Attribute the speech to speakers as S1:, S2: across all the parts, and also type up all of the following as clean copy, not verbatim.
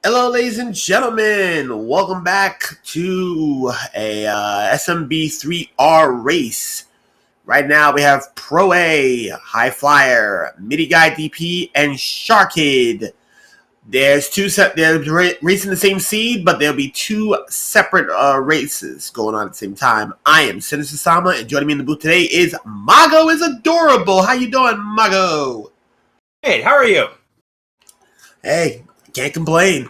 S1: Hello, ladies and gentlemen. Welcome back to a SMB3 race. Right now, we have Pro-A, HighFlyer, MidiGuyDP, and Sharchid. There's they're racing the same seed, but there'll be two separate races going on at the same time. I am Sinister Sama, and joining me in the booth today is Mago is Adorable. How you doing, Mago?
S2: Hey, how are you?
S1: Hey, can't complain.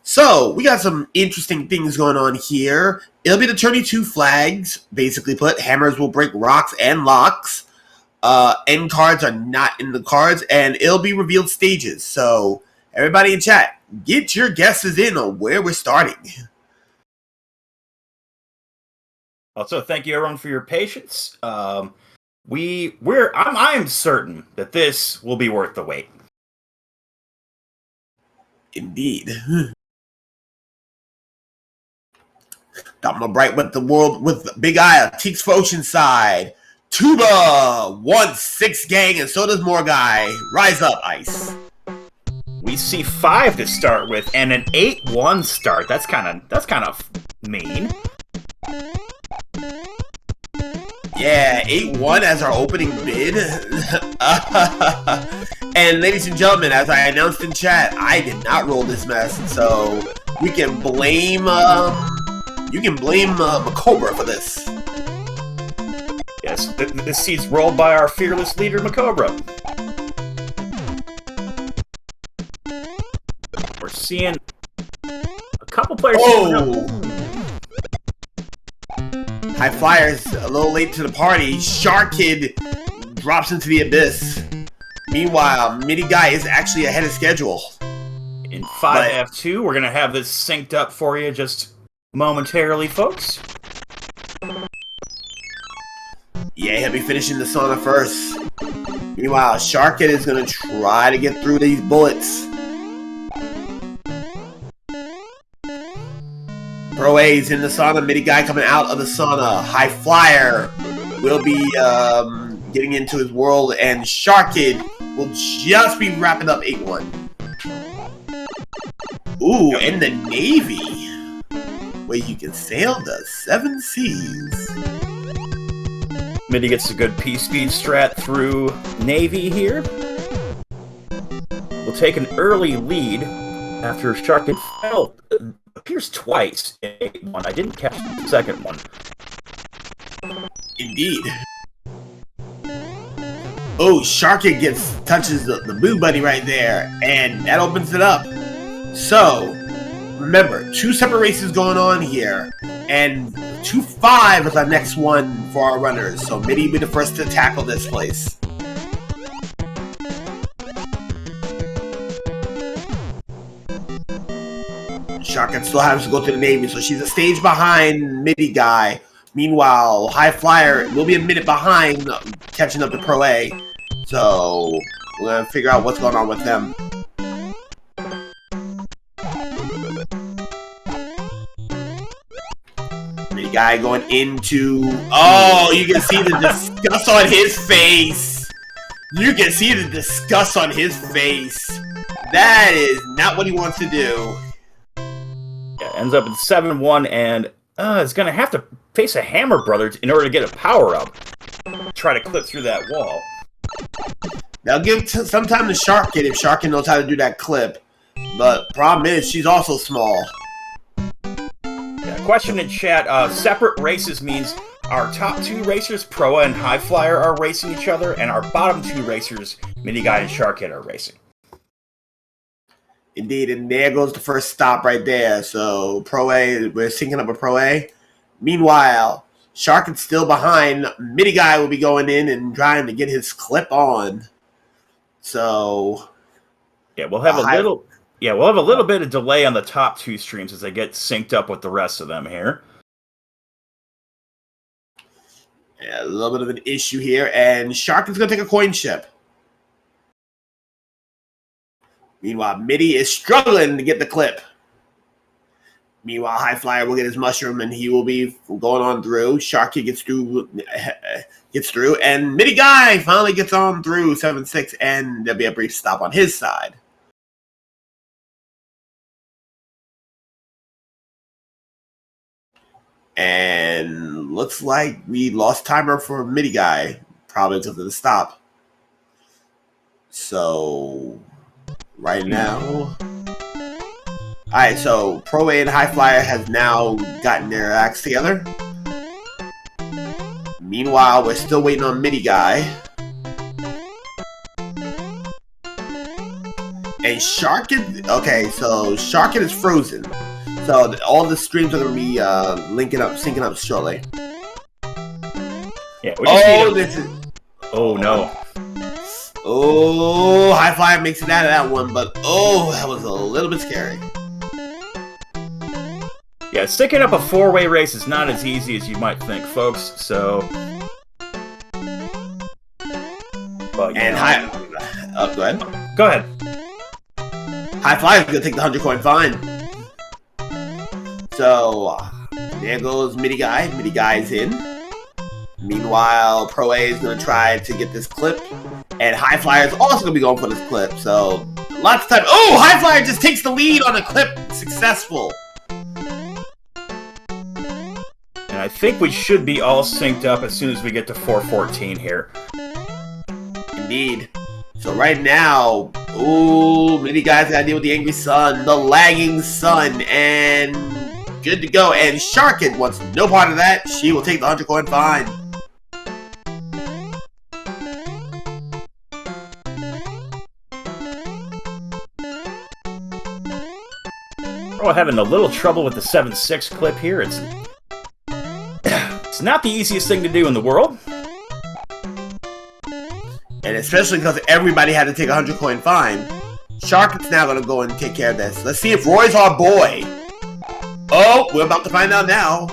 S1: So, we got some interesting things going on here. It'll be the 32 flags, basically put. Hammers will break rocks and locks. End cards are not in the cards, and it'll be revealed stages. So, everybody in chat, get your guesses in on where we're starting.
S2: Also, thank you everyone for your patience. I'm certain that this will be worth the wait.
S1: Indeed. Got my bright with the world with Big Eye, Teaks for Oceanside, Tuba, 1-6 gang, and so does more guy. Rise up, Ice.
S2: We see 5 to start with, and an 8-1 start. That's kind of mean.
S1: Yeah, 8-1 as our opening bid. And ladies and gentlemen, as I announced in chat, I did not roll this mess, so we can blame. You can blame Macobra for this.
S2: Yes, this seed's rolled by our fearless leader, Macobra. We're seeing a couple players.
S1: Oh! HighFlyer's a little late to the party. Sharchid drops into the abyss. Meanwhile, MidiGuy is actually ahead of schedule.
S2: In 5F2, we're going to have this synced up for you just momentarily, folks.
S1: Yeah, he'll be finishing the sauna first. Meanwhile, Sharchid is going to try to get through these bullets. Pro-A's in the sauna. MidiGuy coming out of the sauna. HighFlyer will be getting into his world, and Sharchid will just be wrapping up 8-1. Ooh, and the Navy, where you can sail the 7 seas.
S2: Midi gets a good P-speed strat through Navy here. We'll take an early lead after Sharchid fell. Appears twice in 8-1. I didn't catch the second one.
S1: Indeed. Oh, Sharchid touches the Boo Buddy right there, and that opens it up. So, remember, 2 separate races going on here, and 2-5 is our next one for our runners. So, Midi will be the first to tackle this place. Sharchid still has to go to the Navy, so she's a stage behind MidiGuy. Meanwhile, HighFlyer will be a minute behind, catching up to Pro-A. So, we're going to figure out what's going on with them. MidiGuy going into... Oh, you can see the disgust on his face. You can see the disgust on his face. That is not what he wants to do.
S2: Yeah, ends up in 7-1, and is going to have to face a Hammer Brother in order to get a power-up. Try to clip through that wall.
S1: Now give some time to Sharchid if Sharchid knows how to do that clip. But problem is, she's also small.
S2: Yeah, question in chat, separate races means our top 2 racers, Proa and HighFlyer, are racing each other, and our bottom 2 racers, MidiGuy and Sharchid, are racing.
S1: Indeed, and there goes the first stop right there. So Pro-A, we're syncing up with Pro-A. Meanwhile, Sharchid's still behind. MidiGuy will be going in and trying to get his clip on. So
S2: yeah, we'll have a little bit of delay on the top 2 streams as they get synced up with the rest of them here.
S1: Yeah, a little bit of an issue here, and Sharchid's gonna take a coin ship. Meanwhile, Midi is struggling to get the clip. Meanwhile, HighFlyer will get his mushroom, and he will be going on through. Sharchid gets through, and MidiGuy finally gets on through 7-6, and there'll be a brief stop on his side. And looks like we lost timer for MidiGuy, probably because of the stop. So, right now... Alright, so Pro-A and HighFlyer has now gotten their acts together. Meanwhile, we're still waiting on MidiGuy. And Sharchid... Okay, so Sharchid is frozen. So all the streams are going to be syncing up shortly.
S2: Yeah, we just
S1: this is...
S2: Oh, no.
S1: Oh, HighFlyer makes it out of that one, but oh, that was a little bit scary.
S2: Yeah, sticking up a four-way race is not as easy as you might think, folks, so... But,
S1: And go ahead.
S2: Go ahead.
S1: HighFlyer's going to take the 100-coin fine. So, there goes MidiGuy. MidiGuy's in. Meanwhile, Pro-A is going to try to get this clip. And HighFlyer is also going to be going for this clip. So, lots of time. Oh, HighFlyer just takes the lead on the clip. Successful.
S2: And I think we should be all synced up as soon as we get to 414 here.
S1: Indeed. So right now, ooh, MidiGuy's got to deal with the angry sun, the lagging sun, and good to go. And Sharchid wants no part of that. She will take the 100-coin fine.
S2: We're having a little trouble with the 7.6 clip here. It's not the easiest thing to do in the world.
S1: And especially because everybody had to take a 100-coin fine. Sharchid's now going to go and take care of this. Let's see if Roy's our boy. Oh, we're about to find out now.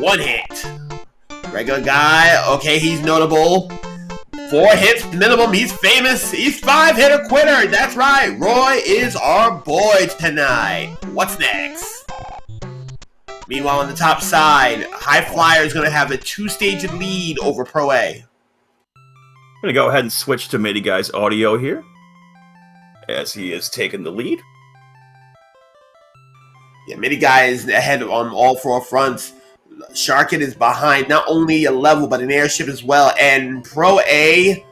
S1: One hit. Regular guy. Okay, he's notable. 4 hits minimum. He's famous. He's 5-hitter quitter. That's right. Roy is our boy tonight. What's next? Meanwhile, on the top side, HighFlyer is going to have a 2-stage lead over Pro-A.
S2: I'm going to go ahead and switch to MidiGuy's audio here, as he is taking the lead.
S1: Yeah, MidiGuy is ahead on all 4 fronts. Sharchid is behind not only a level, but an airship as well. And Pro-A,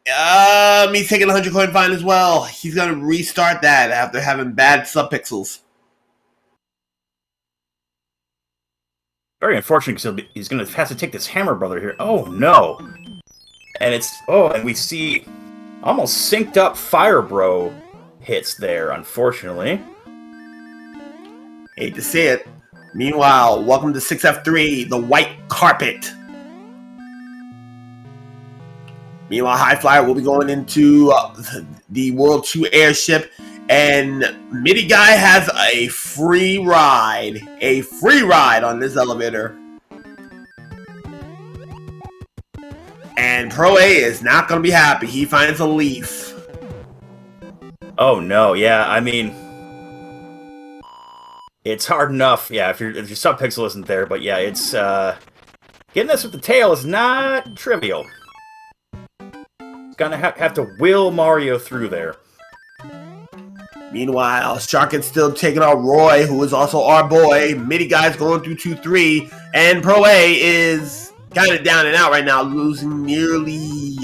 S1: he's taking a 100-coin fine as well. He's going to restart that after having bad subpixels.
S2: Very unfortunate because he's going to have to take this Hammer Brother here. Oh, no. And and we see almost synced up Fire Bro hits there, unfortunately.
S1: Hate to see it. Meanwhile, welcome to 6F3, the white carpet. Meanwhile, HighFlyer will be going into the World 2 airship, and MidiGuy has a free ride on this elevator. And Pro-A is not going to be happy. He finds a leaf.
S2: Oh no, yeah, I mean, it's hard enough, yeah, if your subpixel isn't there, but yeah, it's, getting this with the tail is not trivial. Gonna have to will Mario through there.
S1: Meanwhile, Sharchid's still taking out Roy, who is also our boy. MidiGuy's going through 2-3, and Pro-A is kind of down and out right now, losing nearly,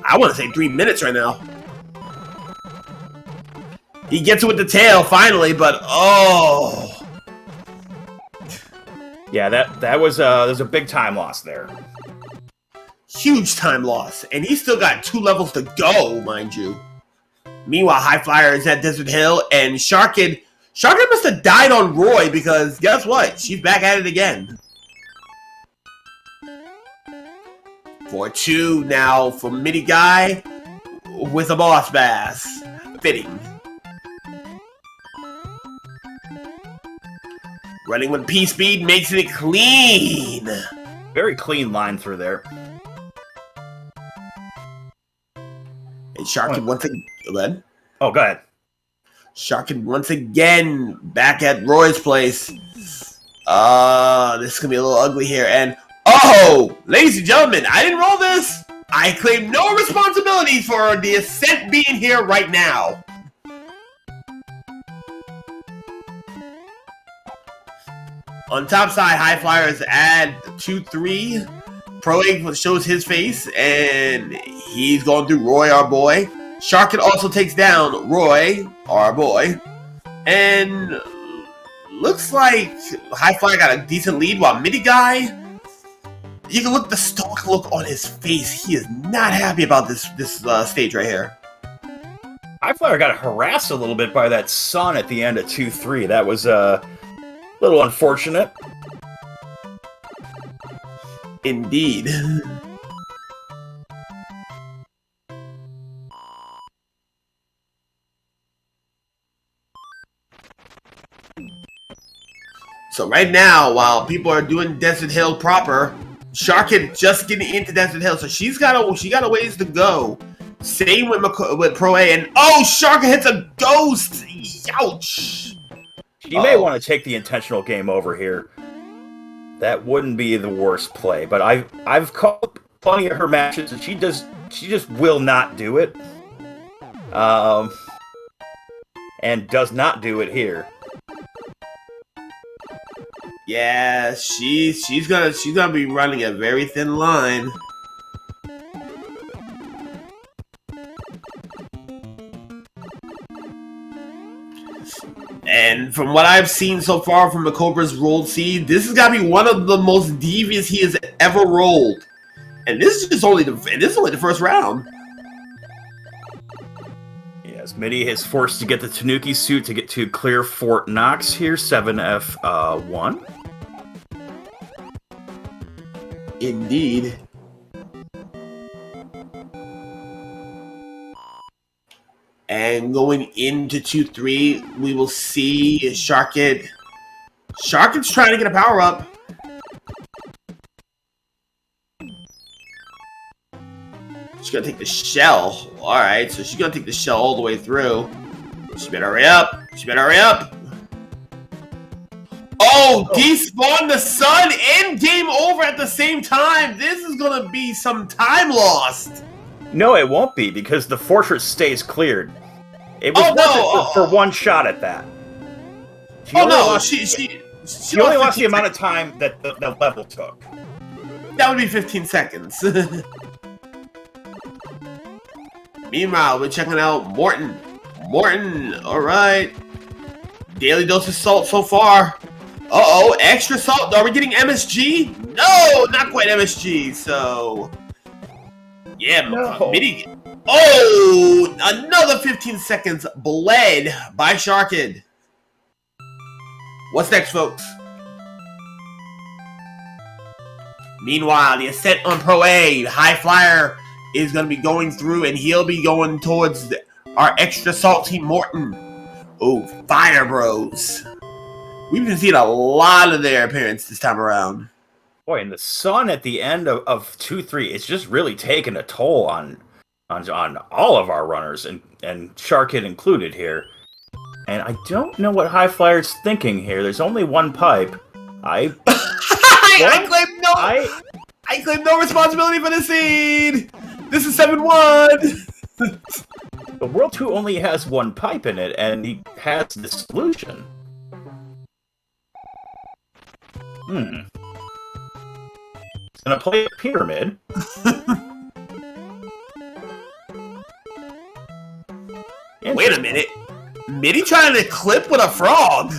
S1: I want to say 3 minutes right now. He gets it with the tail finally, but oh.
S2: Yeah, that was there's a big time loss there.
S1: Huge time loss, and he's still got 2 levels to go, mind you. Meanwhile, HighFlyer is at Desert Hill, and Sharchid must have died on Roy because guess what? She's back at it again. 4-2 now for MidiGuy with a boss bass. Fitting. Running with P-Speed makes it clean.
S2: Very clean line through there.
S1: And Sharchid once again.
S2: Oh, go ahead.
S1: Sharchid once again back at Roy's place. This is going to be a little ugly here. And, oh, ladies and gentlemen, I didn't roll this. I claim no responsibility for the ascent being here right now. On top side, HighFlyer is at 2-3. Pro8 shows his face, and he's going through Roy, our boy. Sharchid also takes down Roy, our boy. And looks like HighFlyer got a decent lead, while MidiGuy, you can look at the stoic look on his face. He is not happy about this stage right here.
S2: HighFlyer got harassed a little bit by that sun at the end of 2-3. That was a little unfortunate.
S1: Indeed. So right now, while people are doing Desert Hill proper, Sharchid just getting into Desert Hill, so she got a ways to go. Same with Pro A, and Sharchid hits a ghost. Ouch.
S2: She may want to take the intentional game over here. That wouldn't be the worst play, but I've called plenty of her matches, and she just will not do it. And does not do it here.
S1: Yeah, she's gonna be running a very thin line. And from what I've seen so far from the Cobra's rolled seed, this has got to be one of the most devious he has ever rolled. And this is only the first round.
S2: Yes, Midi is forced to get the Tanuki suit to get to clear Fort Knox here, 7F1.
S1: Indeed. And going into 2-3, we will see Sharchid. Sharchid's trying to get a power up. She's gonna take the shell. Alright, so she's gonna take the shell all the way through. She better hurry up. She better hurry up. Despawn the sun and game over at the same time. This is gonna be some time lost.
S2: No, it won't be, because the fortress stays cleared. It was for one shot at that. She only lost the amount of time that the level took.
S1: That would be 15 seconds. Meanwhile, we're checking out Morton. Morton, alright. Daily dose of salt so far. Extra salt. Are we getting MSG? No, not quite MSG, so... Yeah,
S2: no.
S1: Midi. Another 15 seconds bled by Sharchid. What's next, folks? Meanwhile, the ascent on Pro A, HighFlyer is going to be going through, and he'll be going towards our extra salty Morton. Fire Bros. We've been seeing a lot of their appearance this time around.
S2: Boy, and the sun at the end of 2-3, it's just really taken a toll on all of our runners, and Sharchid included here. And I don't know what HighFlyer's thinking here. There's only one pipe. I
S1: claim no responsibility for the seed. This is 7-1.
S2: The World 2 only has one pipe in it, and he has the solution. He's gonna play a pyramid.
S1: Wait a minute. Midi trying to clip with a frog.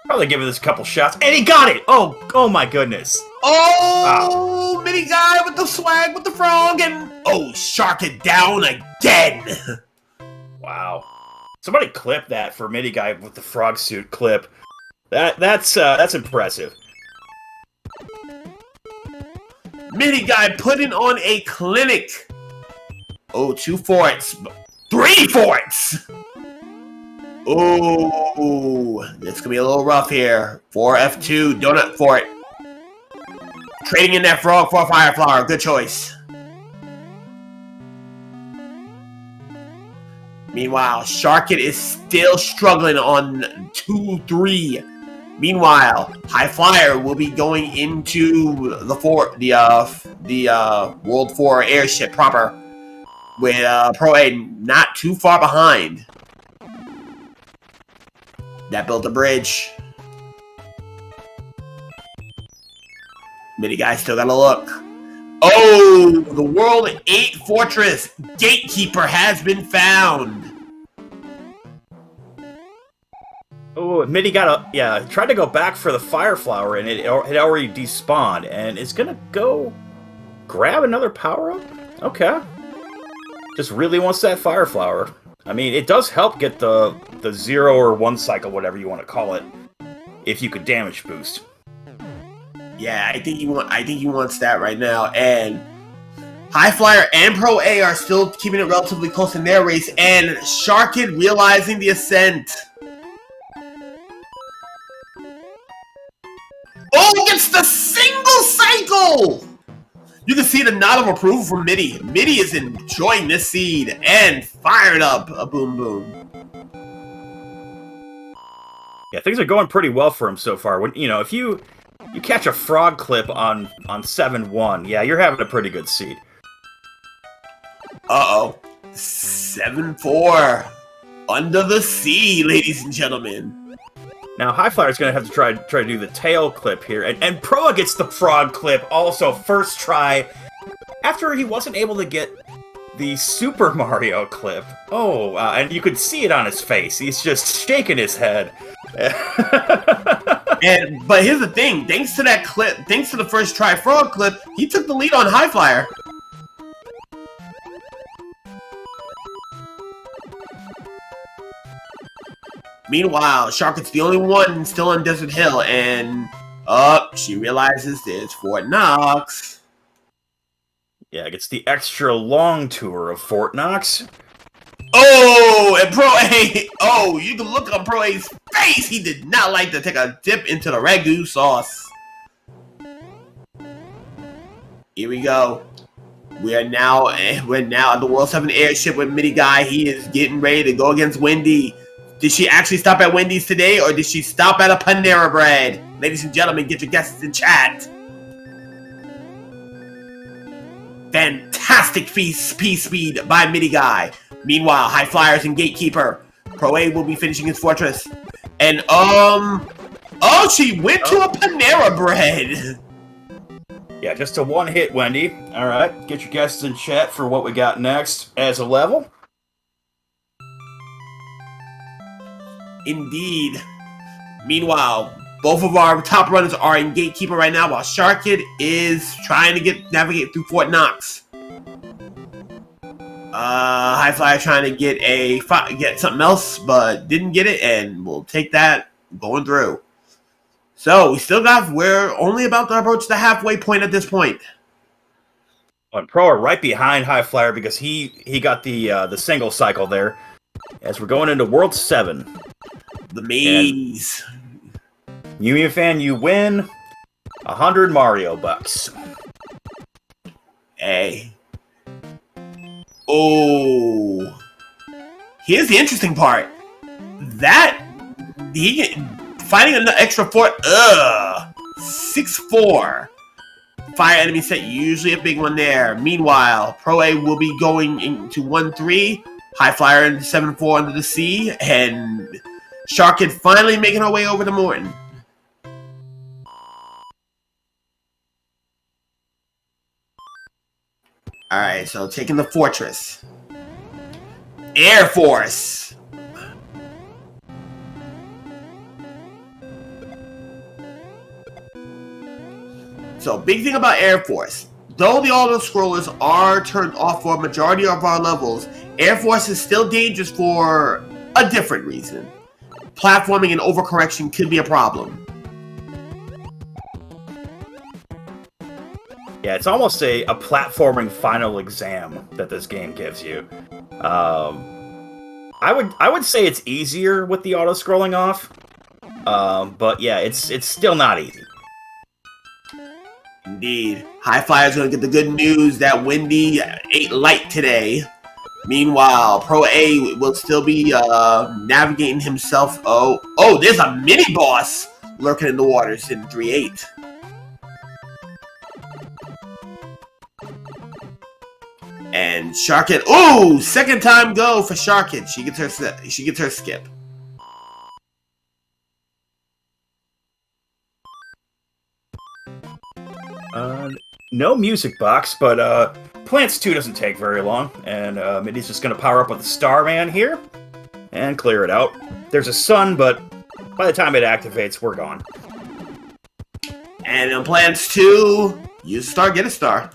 S2: Probably give it this a couple shots, and he got it! Oh my goodness.
S1: Wow. MidiGuy with the swag with the frog, and Sharchid down again.
S2: Wow. Somebody clip that for MidiGuy with the frog suit clip. That's impressive.
S1: MidiGuy putting on a clinic. 2 forts. 3 forts! This could be a little rough here. 4F2, Donut Fort. Trading in that frog for a fire flower. Good choice. Meanwhile, Sharchid is still struggling on 2-3. Meanwhile, HighFlyer will be going into the World 4 airship proper, with Pro A not too far behind. That built a bridge. MidiGuy still gotta look. Oh, the World 8 Fortress Gatekeeper has been found.
S2: Oh, Midi tried to go back for the Fire Flower, and it had already despawned, and it's gonna go grab another power-up? Okay. Just really wants that Fire Flower. I mean, it does help get the 0 or 1 cycle, whatever you want to call it, if you could damage boost.
S1: Yeah, I think he wants that right now, and HighFlyer and Pro A are still keeping it relatively close in their race, and Sharchid realizing the ascent. Oh, gets the single cycle! You can see the nod of approval from Midi. Midi is enjoying this seed and fired up a boom boom.
S2: Yeah, things are going pretty well for him so far. When if you catch a frog clip on 7-1, yeah, you're having a pretty good seed.
S1: Uh-oh. 7-4. Under the sea, ladies and gentlemen.
S2: Now, HighFlyer's going to have to try to do the tail clip here. And Proa gets the frog clip also first try after he wasn't able to get the Super Mario clip. Oh, and you could see it on his face. He's just shaking his head.
S1: But here's the thing. Thanks to that clip, thanks to the first try frog clip, he took the lead on HighFlyer. Meanwhile, Sharchid's the only one still on Desert Hill, and she realizes there's Fort Knox.
S2: Yeah, gets the extra long tour of Fort Knox.
S1: Oh, and Pro A. Oh, you can look on Pro A's face. He did not like to take a dip into the ragu sauce. Here we go. We're now at the World 7 airship with MidiGuy. He is getting ready to go against Wendy. Did she actually stop at Wendy's today, or did she stop at a Panera Bread? Ladies and gentlemen, get your guesses in chat. Fantastic speed by MidiGuy. Meanwhile, HighFlyer's and Gatekeeper. Pro A will be finishing his fortress. And, she went to a Panera Bread.
S2: Yeah, just a one-hit, Wendy. All right, get your guesses in chat for what we got next as a level.
S1: Indeed. Meanwhile, both of our top runners are in Gatekeeper right now, while Sharchid is trying to navigate through Fort Knox. HighFlyer trying to get something else, but didn't get it, and we'll take that going through. So we're only about to approach the halfway point at this point.
S2: And Pro are right behind HighFlyer because he got the single cycle there. As we're going into World 7.
S1: The maze.
S2: Union fan, you win 100 Mario bucks.
S1: Hey. Oh. Here's the interesting part. Finding an extra fort. 6-4. Fire enemy set, usually a big one there. Meanwhile, Pro A will be going into 1-3. HighFlyer into 7-4 under the sea, and Sharchid finally making her way over to Morton. Alright, so taking the fortress. Air Force! So, big thing about Air Force. Though the auto-scrollers are turned off for a majority of our levels, Air Force is still dangerous for a different reason. Platforming and overcorrection could be a problem.
S2: Yeah, it's almost a platforming final exam that this game gives you. I would say it's easier with the auto-scrolling off, but yeah, it's still not easy.
S1: Indeed. HighFlyer's going to get the good news that Wendy ate light today. Meanwhile, Pro A will still be navigating himself. Oh, there's a mini-boss lurking in the waters in 3-8. And Sharchid. Ooh, second time go for Sharchid. She gets her skip.
S2: No music box, but Plants 2 doesn't take very long, and Midi's just going to power up with the Starman here and clear it out. There's a sun, but by the time it activates, we're gone.
S1: And in Plants 2, use star, get a star.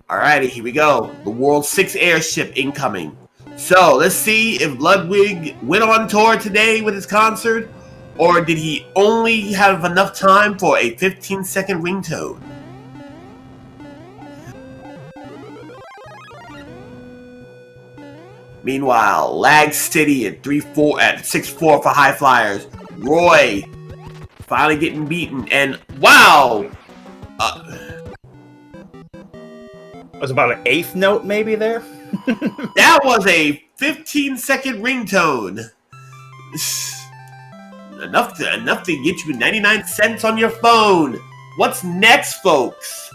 S1: Alrighty, here we go. The World's 6th airship incoming. So, let's see if Ludwig went on tour today with his concert, or did he only have enough time for a 15-second ringtone? Meanwhile, Lag City at 6-4 for HighFlyers. Roy finally getting beaten, and wow!
S2: It was about an 8th note maybe there.
S1: That was a 15-second ringtone. enough to get you 99 cents on your phone. What's next, folks?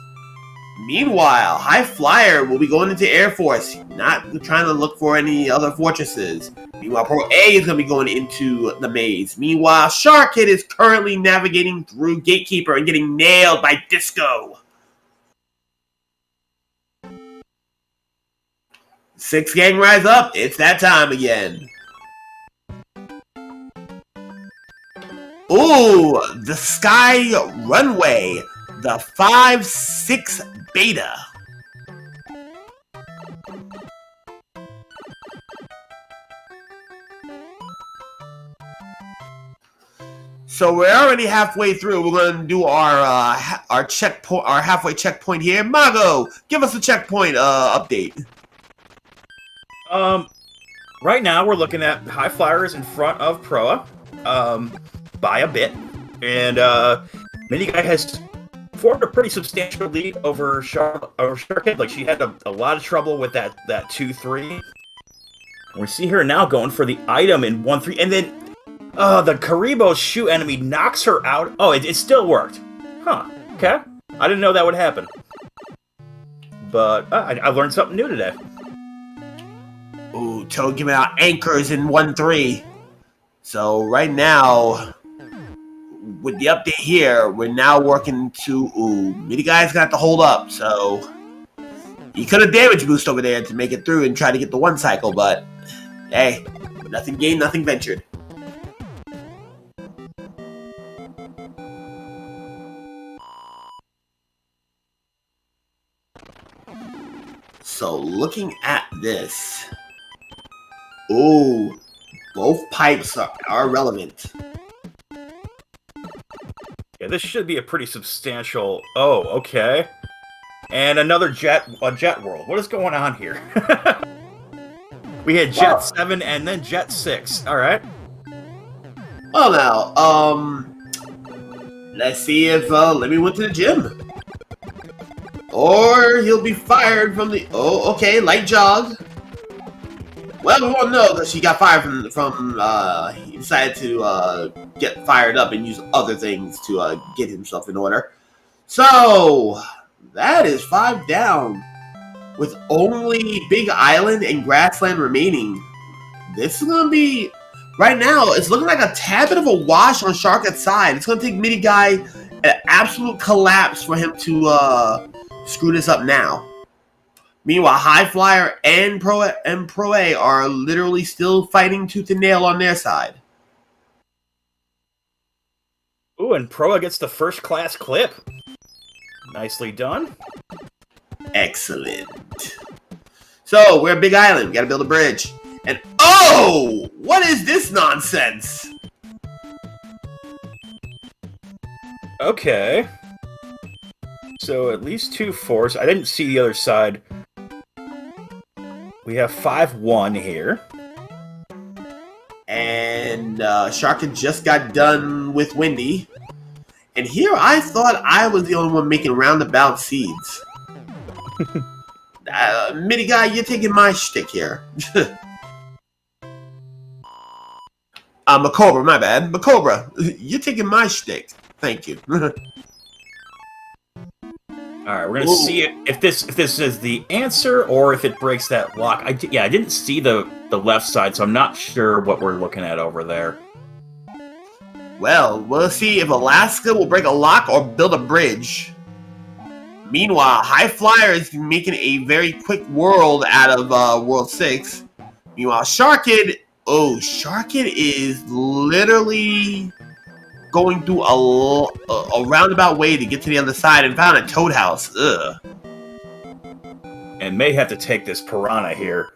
S1: Meanwhile, HighFlyer will be going into Air Force, not trying to look for any other fortresses. Meanwhile, Pro A is going to be going into the maze. Meanwhile, Sharchid is currently navigating through Gatekeeper and getting nailed by Disco. 6 gang rise up. It's that time again. Ooh, the Sky Runway, the 5-6 Beta. So we're already halfway through. We're going to do our checkpoint, our halfway checkpoint here. Mago, give us a checkpoint update.
S2: Right now we're looking at HighFlyer is in front of Proa, by a bit, and MidiGuy has formed a pretty substantial lead over Sharchid. Like, she had a lot of trouble with that 2-3. We see her now going for the item in 1-3, and then the Karibo shoe enemy knocks her out. Oh, it still worked. Huh. Okay. I didn't know that would happen. But I learned something new today.
S1: Ooh, Toad giving out anchors in 1-3. So right now, with the update here, we're now working to... Ooh, MidiGuy's got to hold up, so... He could have damage boost over there to make it through and try to get the 1 cycle, but... Hey, nothing gained, nothing ventured. So, looking at this... Ooh, both pipes are relevant.
S2: Yeah, this should be a pretty substantial... Oh, okay. And another jet world. What is going on here? We had Jet 7 and then Jet 6. Alright.
S1: Well now, let's see if Lemmy went to the gym. Or he'll be fired from the... Oh, okay, light jog. Well, we won't know because he got fired from he decided to get fired up and use other things to get himself in order. So, that is 5 down. With only Big Island and Grassland remaining. This is going to be... Right now, it's looking like a tad bit of a wash on Sharchid's side. It's going to take MidiGuy an absolute collapse for him to screw this up now. Meanwhile, HighFlyer and Pro A are literally still fighting tooth and nail on their side.
S2: Ooh, and Proa gets the first class clip. Nicely done.
S1: Excellent. So, we're at Big Island. We gotta build a bridge. And oh! What is this nonsense?
S2: Okay. So, at least 2 4s. I didn't see the other side. We have 5-1 here.
S1: And Sharchid just got done with Wendy. And here I thought I was the only one making roundabout seeds. MidiGuy, you're taking my shtick here. Macobra, my bad. Macobra, you're taking my shtick. Thank you.
S2: Alright, we're gonna see if this is the answer or if it breaks that lock. I didn't see the left side, so I'm not sure what we're looking at over there.
S1: Well, we'll see if Alaska will break a lock or build a bridge. Meanwhile, HighFlyer is making a very quick world out of World 6. Meanwhile, Sharchid is literally going through a roundabout way to get to the other side and found a toad house. Ugh.
S2: And may have to take this piranha here.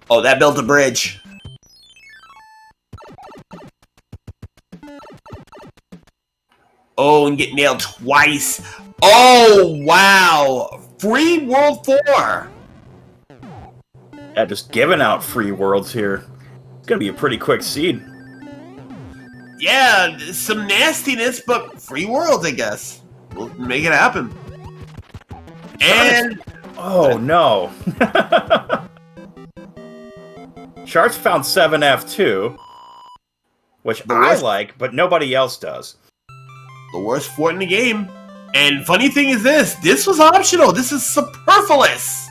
S1: Oh, that built a bridge. Oh, and get nailed twice. Oh, wow. Free World 4.
S2: Yeah, just giving out free worlds here. It's going to be a pretty quick seed.
S1: Yeah, some nastiness, but free worlds, I guess. We'll make it happen. And...
S2: Oh, no. Sharks found 7F2, which I like, but nobody else does.
S1: The worst fort in the game. And funny thing is this was optional. This is superfluous.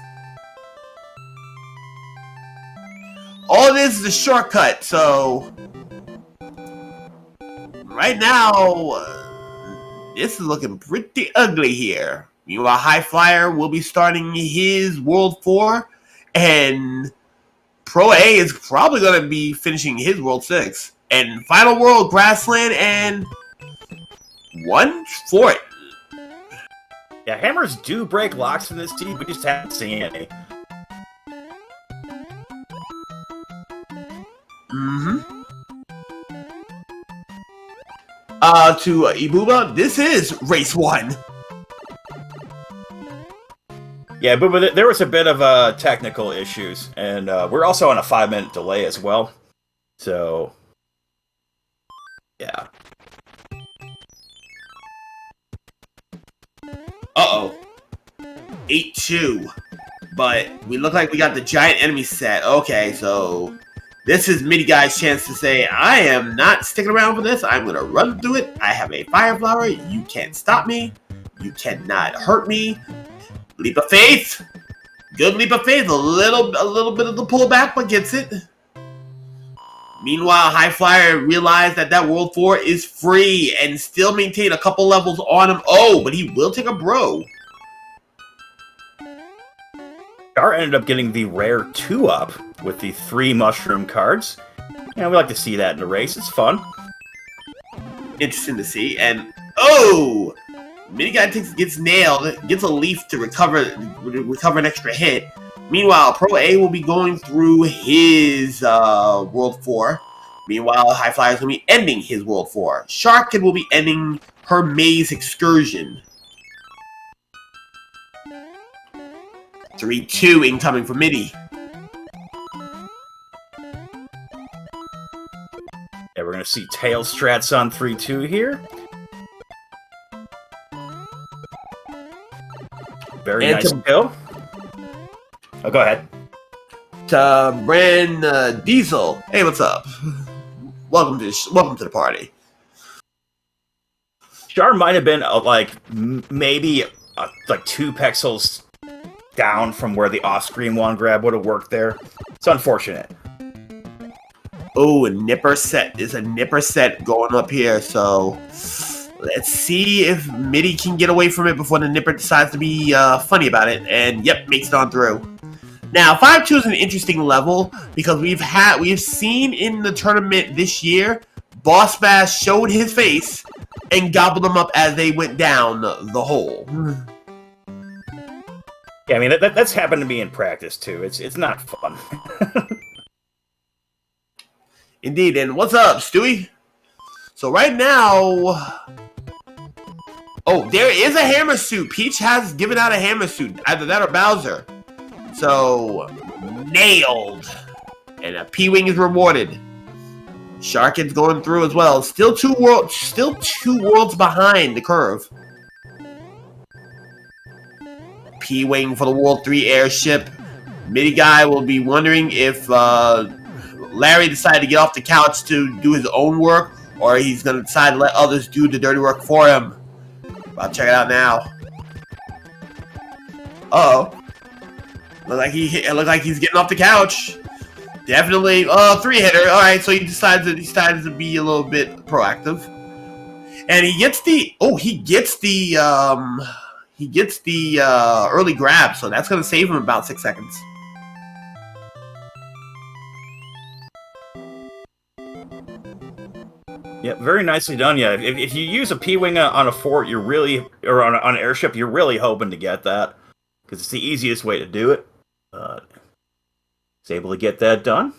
S1: All this is a shortcut, so... Right now, this is looking pretty ugly here. Meanwhile, HighFlyer will be starting his World 4, and Pro-A is probably going to be finishing his World 6. And Final World, Grassland, and one fort.
S2: Yeah, hammers do break locks in this team, we just haven't seen any.
S1: To Ibuba, this is race 1.
S2: Yeah, but there was a bit of technical issues, and we're also on a 5-minute delay as well. So, yeah.
S1: Uh-oh. 8-2. But we look like we got the giant enemy set. Okay, so this is MidiGuy's chance to say, I am not sticking around for this. I'm going to run through it. I have a fire flower. You can't stop me. You cannot hurt me. Leap of faith. Good leap of faith. A little bit of the pullback, but gets it. Meanwhile, HighFlyer realized that World 4 is free and still maintain a couple levels on him. Oh, but he will take a bro.
S2: Char ended up getting the rare 2-up with the 3 mushroom cards. And we like to see that in the race. It's fun.
S1: Interesting to see. And, oh! MidiGuy gets nailed, gets a leaf to recover an extra hit. Meanwhile, Pro-A will be going through his World 4. Meanwhile, HighFlyer is going to be ending his World 4. Sharchid will be ending her maze excursion. 3-2 incoming for Midi.
S2: Yeah, we're going to see tail strats on 3-2 here. Very nice kill. Oh, go ahead.
S1: Brand Diesel. Hey, what's up? Welcome to the party.
S2: Char might have been maybe 2 pixels down from where the off-screen one grab would have worked there. It's unfortunate.
S1: Oh, a nipper set. There's a nipper set going up here, so let's see if Midi can get away from it before the nipper decides to be funny about it. And yep, makes it on through. Now, 5-2 is an interesting level because we've seen in the tournament this year, Boss Bass showed his face and gobbled them up as they went down the hole.
S2: Yeah, I mean that's happened to me in practice too. It's not fun.
S1: Indeed. And what's up, Stewie? So right now, oh, there is a hammer suit. Peach has given out a hammer suit, either that or Bowser. So nailed, and a P-wing is rewarded. Sharchid's going through as well. Still two worlds behind the curve. P-wing for the World 3 airship. MidiGuy will be wondering if Larry decided to get off the couch to do his own work, or he's going to decide to let others do the dirty work for him. I'll check it out now. Uh-oh. Look like he's getting off the couch. Definitely, three-hitter. All right, so he decides to be a little bit proactive, and he gets the early grab, so that's gonna save him about 6 seconds.
S2: Yeah, very nicely done. Yeah, if you use a P-wing on a fort, you're really, or on an airship, you're really hoping to get that because it's the easiest way to do it. He's able to get that done.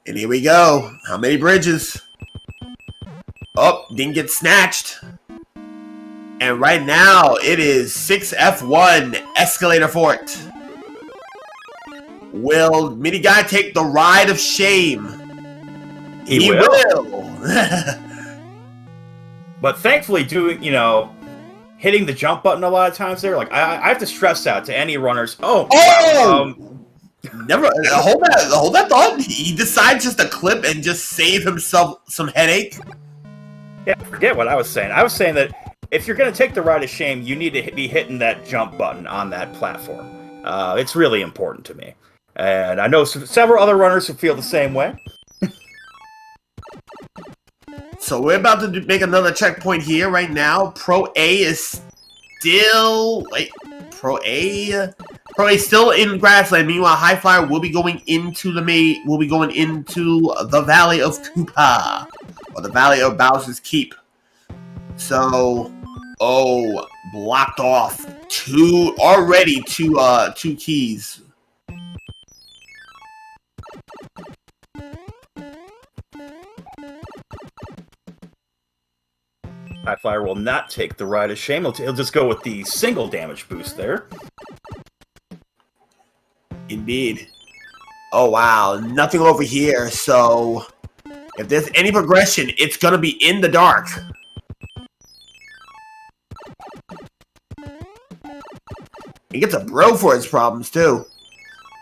S1: And here we go. How many bridges? Oh, didn't get snatched. And right now, it is 6F1 Escalator Fort. Will MidiGuy take the ride of shame? He will.
S2: But thankfully, hitting the jump button a lot of times there, like, I have to stress out to any runners.
S1: Never hold that thought. He decides just to clip and just save himself some headache.
S2: Yeah, forget what I was saying. I was saying that if you're going to take the ride of shame, you need to be hitting that jump button on that platform. It's really important to me. And I know several other runners who feel the same way.
S1: So we're about to make another checkpoint here right now. Pro A is still... Wait, Pro A is still in grassland. Meanwhile, HighFlyer will be going into the Valley of Koopa, or the Valley of Bowser's Keep. So, blocked off two keys.
S2: HighFlyer will not take the ride of shame. He'll just go with the single damage boost there.
S1: Indeed. Oh, wow. Nothing over here, so if there's any progression, it's going to be in the dark. He gets a bro for his problems, too.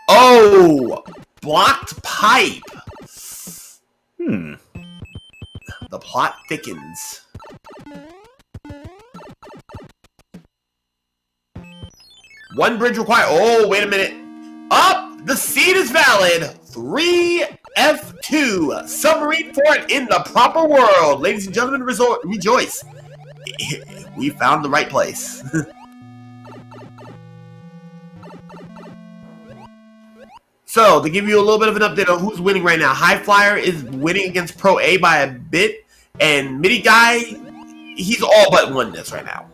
S1: Oh! Blocked pipe. The plot thickens. One bridge required. Oh, wait a minute. Up! The seed is valid. 3F2. Submarine fort in the proper world. Ladies and gentlemen, rejoice. We found the right place. So, to give you a little bit of an update on who's winning right now, HighFlyer is winning against Pro A by a bit, and MidiGuy, he's all but won this right now.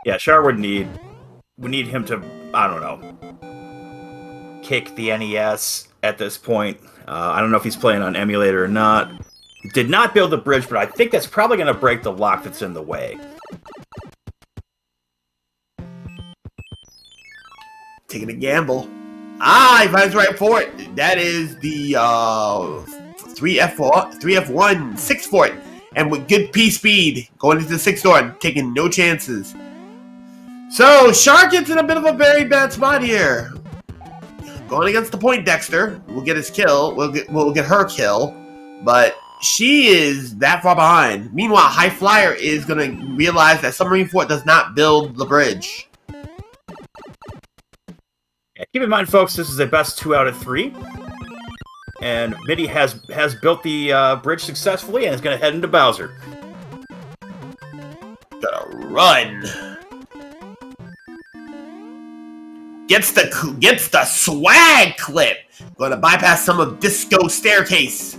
S2: Yeah, Char would need him to, I don't know, kick the NES at this point. I don't know if he's playing on emulator or not. He did not build the bridge, but I think that's probably going to break the lock that's in the way.
S1: Taking a gamble. He finds the right fort. That is the 3F1 6 fort. And with good P speed, going into the 6th door, taking no chances. So, Sharchid's in a bit of a very bad spot here. Going against the Poindexter, we'll get his kill. We'll get her kill. But she is that far behind. Meanwhile, HighFlyer is going to realize that Submarine Fort does not build the bridge.
S2: Yeah, keep in mind, folks, this is a best 2 out of 3. And Midi has built the bridge successfully and is going to head into Bowser.
S1: Gotta run. Gets the swag clip. Gonna bypass some of Disco Staircase.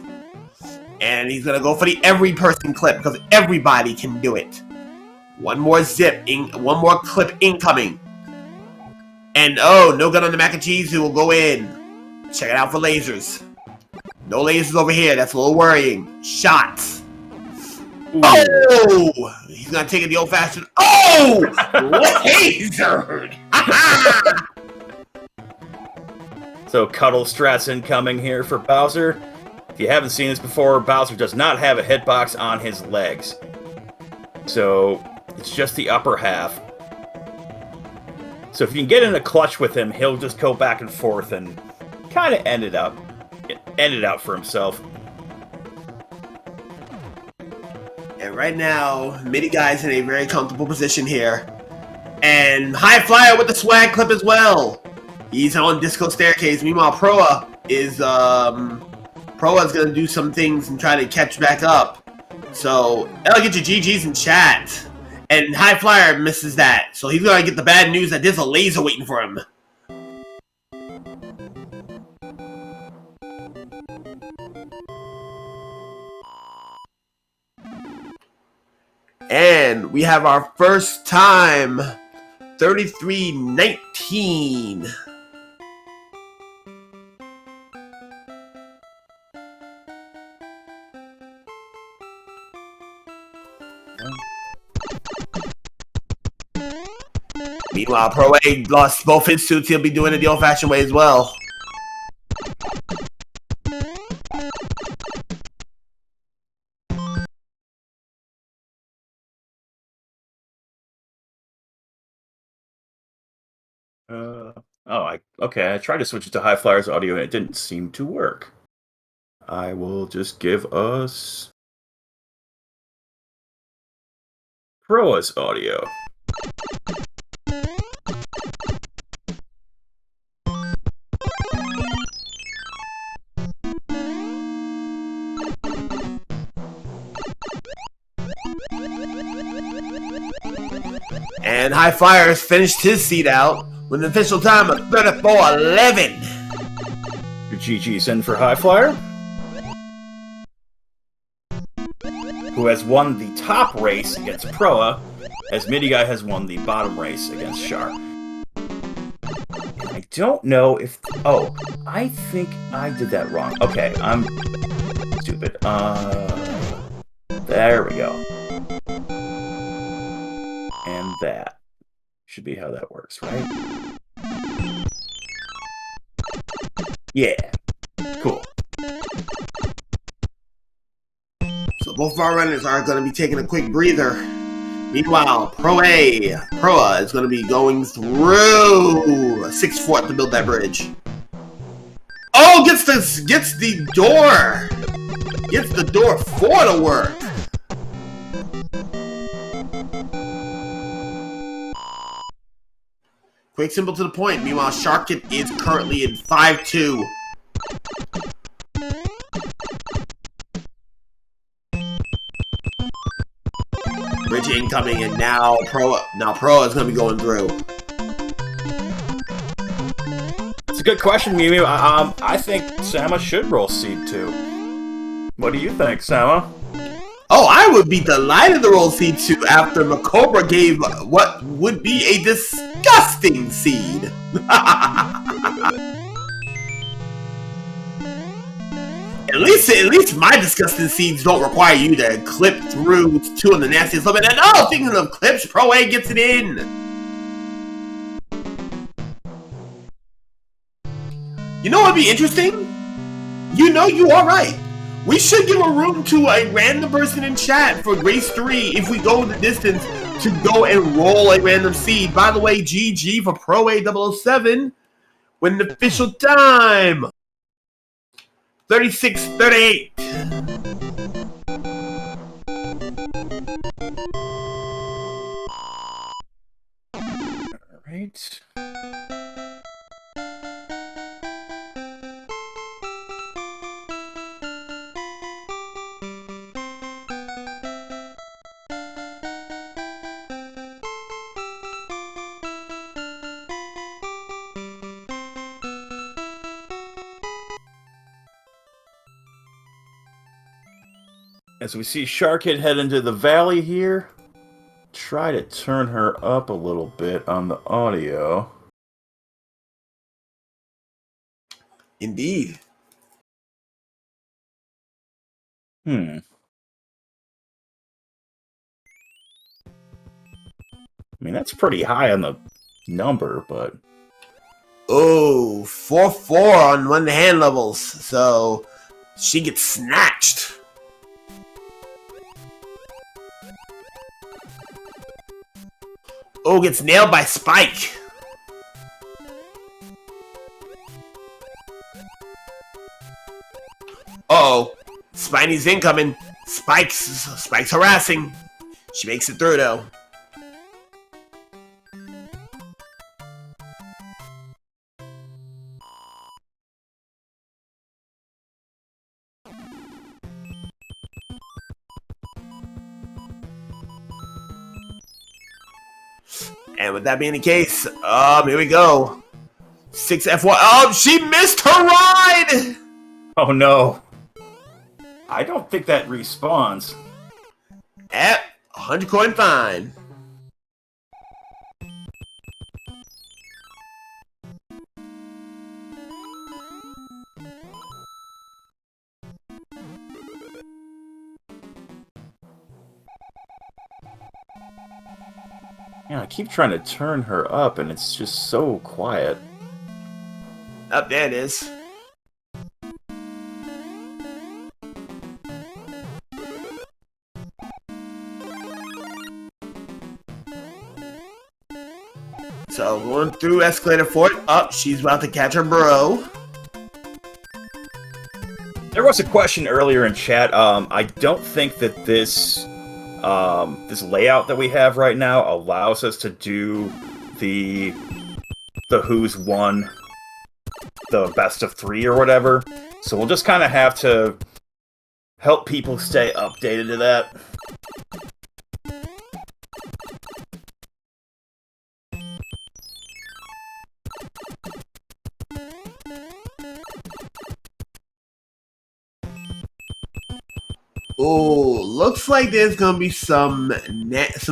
S1: And he's gonna go for the every person clip because everybody can do it. One more one more clip incoming. And no gun on the mac and cheese who will go in. Check it out for lasers. No lasers over here, that's a little worrying. Shots. Ooh. Oh! He's gonna take it the old-fashioned. Oh! Lasered!
S2: So Cuddle strats incoming here for Bowser. If you haven't seen this before, Bowser does not have a hitbox on his legs. So it's just the upper half. So if you can get in a clutch with him, he'll just go back and forth and kind of end it out for himself. And
S1: right now, MidiGuy's in a very comfortable position here. And HighFlyer with the swag clip as well. He's on Disco Staircase. Meanwhile, Proa is gonna do some things and try to catch back up. So that'll get your GGs in chat. And HighFlyer misses that. So he's gonna get the bad news that there's a laser waiting for him. And we have our first time 33-19. Meanwhile, Pro-A lost both his suits. He'll be doing it the old-fashioned way as well.
S2: Okay, I tried to switch it to HighFlyer's audio and it didn't seem to work. I will just give us Proa's audio.
S1: And HighFlyer has finished his seat out with an official time of 34-11.
S2: Your GG's in for HighFlyer, who has won the top race against Proa, as MidiGuy has won the bottom race against Shark. I don't know if... Oh, I think I did that wrong. Okay, I'm stupid. There we go. And that should be how that works, right? Yeah. Cool.
S1: So both of our runners are going to be taking a quick breather. Meanwhile, Proa is going to be going through 6 Fort to build that bridge. Oh, gets the door. Gets the door 4 to work. Quick, simple, to the point. Meanwhile, Sharchid is currently in 5-2. Bridge incoming, and now Proa is going to be going through.
S2: It's a good question, Mimi. I think Sama should roll Seed 2. What do you think, Sama?
S1: Oh, I would be delighted to roll seed 2 after Macobra gave what would be a disgusting seed. At least my disgusting seeds don't require you to clip through 2 of the nastiest limit. And oh, thinking of clips, Pro-A gets it in. You know what would be interesting? You know you are right. We should give a room to a random person in chat for race 3 if we go the distance to go and roll a random seed. By the way, GG for proa007 with an official time 36-38.
S2: All right. As we see Sharchid head into the valley here, try to turn her up a little bit on the audio.
S1: Indeed.
S2: I mean, that's pretty high on the number, but...
S1: Oh, 4-4 on one hand levels, so she gets snatched. Oh, gets nailed by Spike. Uh-oh. Spiney's incoming. Spike's harassing. She makes it through, though. And with that being the case, here we go. 6F1. Oh, she missed her ride!
S2: Oh no. I don't think that respawns.
S1: At 100 coin fine.
S2: Yeah, I keep trying to turn her up and it's just so quiet.
S1: Up there it is. So going through escalator fort. Up, she's about to catch her bro.
S2: There was a question earlier in chat. I don't think that this this layout that we have right now allows us to do the who's won the best of 3 or whatever. So we'll just kind of have to help people stay updated to that.
S1: Oh, looks like there's gonna be some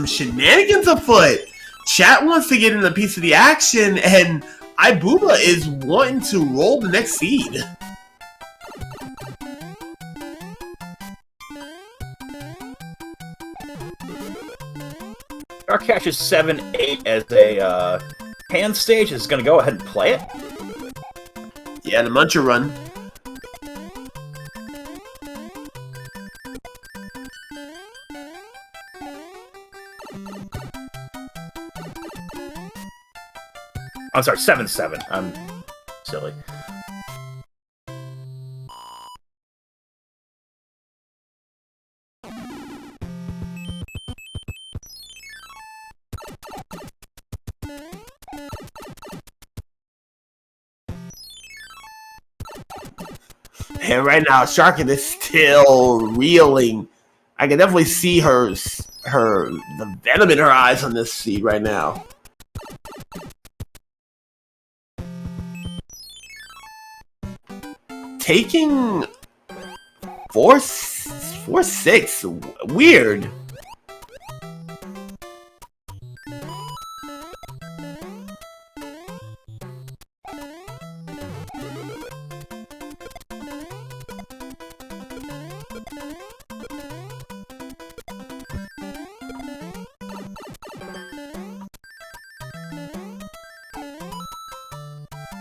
S1: shenanigans afoot. Chat wants to get in a piece of the action, and Ibooba is wanting to roll the next seed.
S2: Our catches 7-8 as a hand stage is going to go ahead and play it.
S1: Yeah, the Muncher run.
S2: I'm sorry, 7-7. I'm silly.
S1: And right now, Sharchid is still reeling. I can definitely see the venom in her eyes on this seed right now. Taking 4-6. Weird.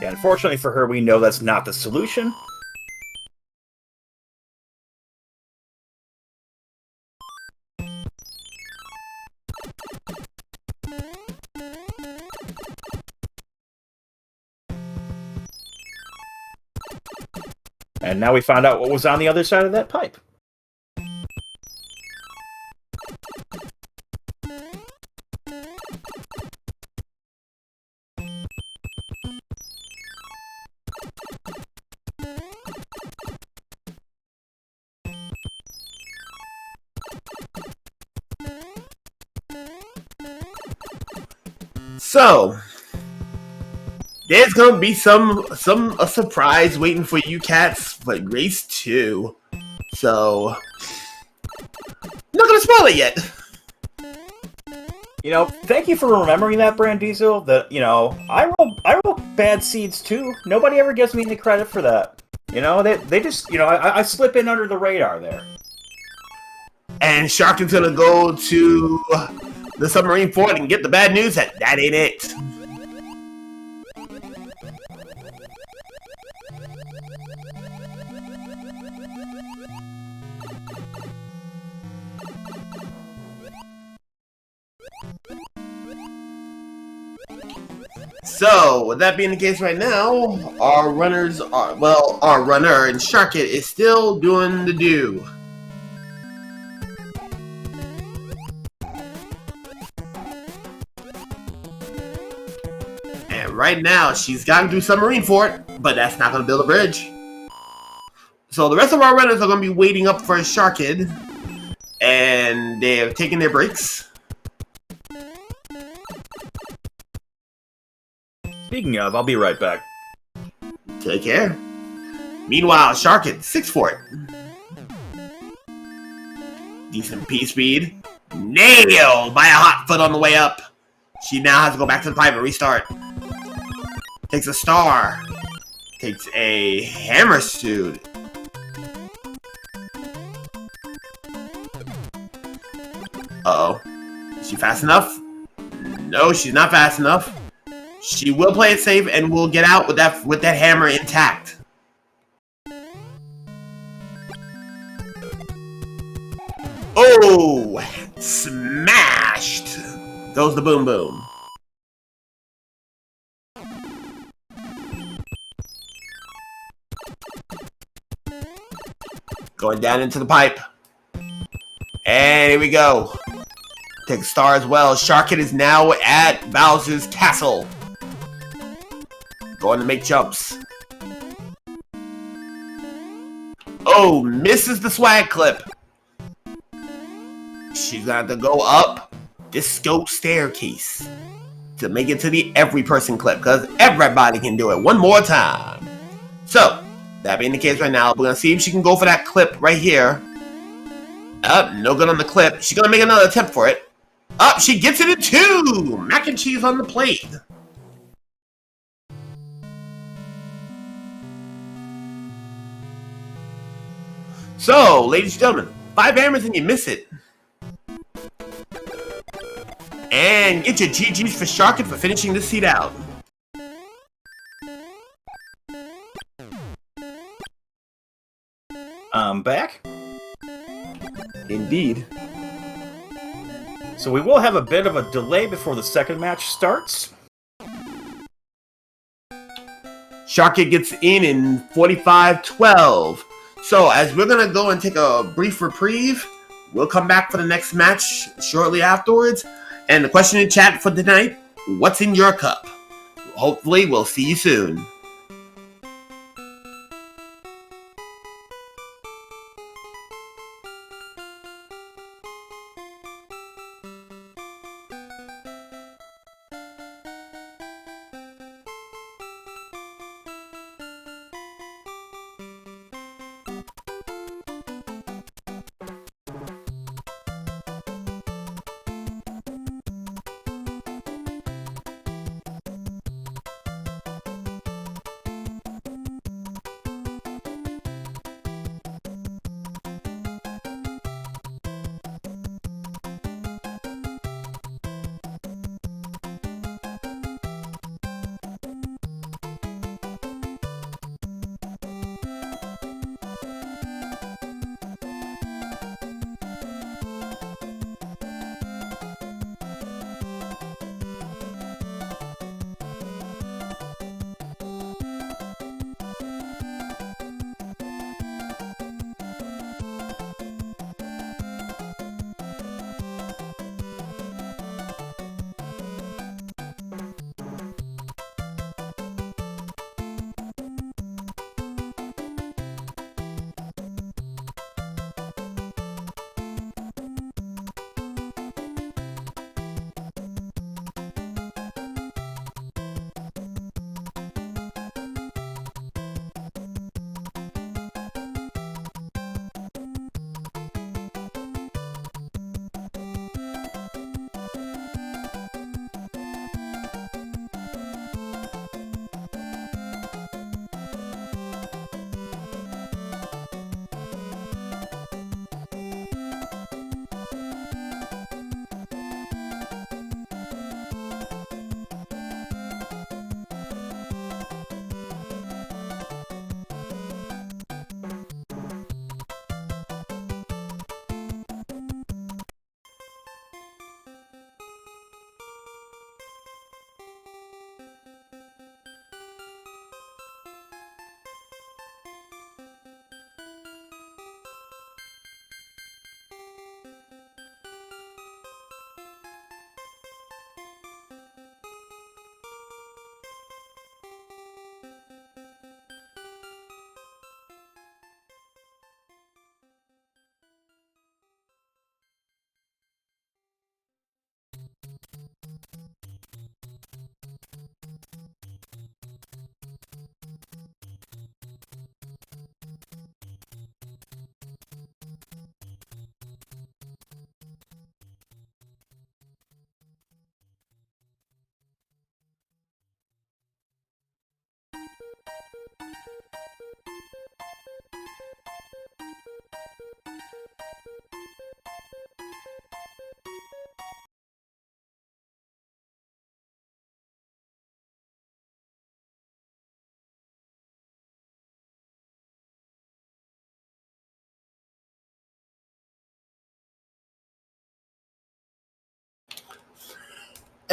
S2: Yeah, unfortunately for her, we know that's not the solution. And now we found out what was on the other side of that pipe.
S1: So there's gonna be a surprise waiting for you cats for race 2. So not gonna spoil it yet.
S2: You know, thank you for remembering that, Brand Diesel. That, you know, I roll bad seeds too. Nobody ever gives me any credit for that. You know, they just, you know, I slip in under the radar there.
S1: And Sharchid's gonna go to the submarine fort and get the bad news that ain't it. So, with that being the case right now, our runner and Sharchid is still doing the do. And right now, she's gotten through submarine fort, but that's not going to build a bridge. So the rest of our runners are going to be waiting up for Sharchid, and they're taking their breaks.
S2: Speaking of, I'll be right back.
S1: Take care. Meanwhile, Sharchid, 6 for it. Decent P-speed. Nailed by a hot foot on the way up. She now has to go back to the pipe and restart. Takes a star. Takes a hammer suit. Uh-oh. Is she fast enough? No, she's not fast enough. She will play it safe and will get out with that hammer intact. Oh! Smashed! Goes the boom boom. Going down into the pipe. And here we go. Take a star as well. Sharchid is now at Bowser's castle. Going to make jumps. Oh, misses the swag clip. She's gonna have to go up disco staircase to make it to the every person clip, because everybody can do it one more time. So, that being the case right now, we're gonna see if she can go for that clip right here. No good on the clip. She's gonna make another attempt for it. She gets it in 2! Mac and cheese on the plate. So, ladies and gentlemen, 5 hammers and you miss it. And get your GG's for Sharchid for finishing this seat out.
S2: I'm back.
S1: Indeed.
S2: So we will have a bit of a delay before the second match starts.
S1: Sharchid gets in 45-12. So as we're going to go and take a brief reprieve, we'll come back for the next match shortly afterwards. And the question in chat for tonight, what's in your cup? Hopefully we'll see you soon.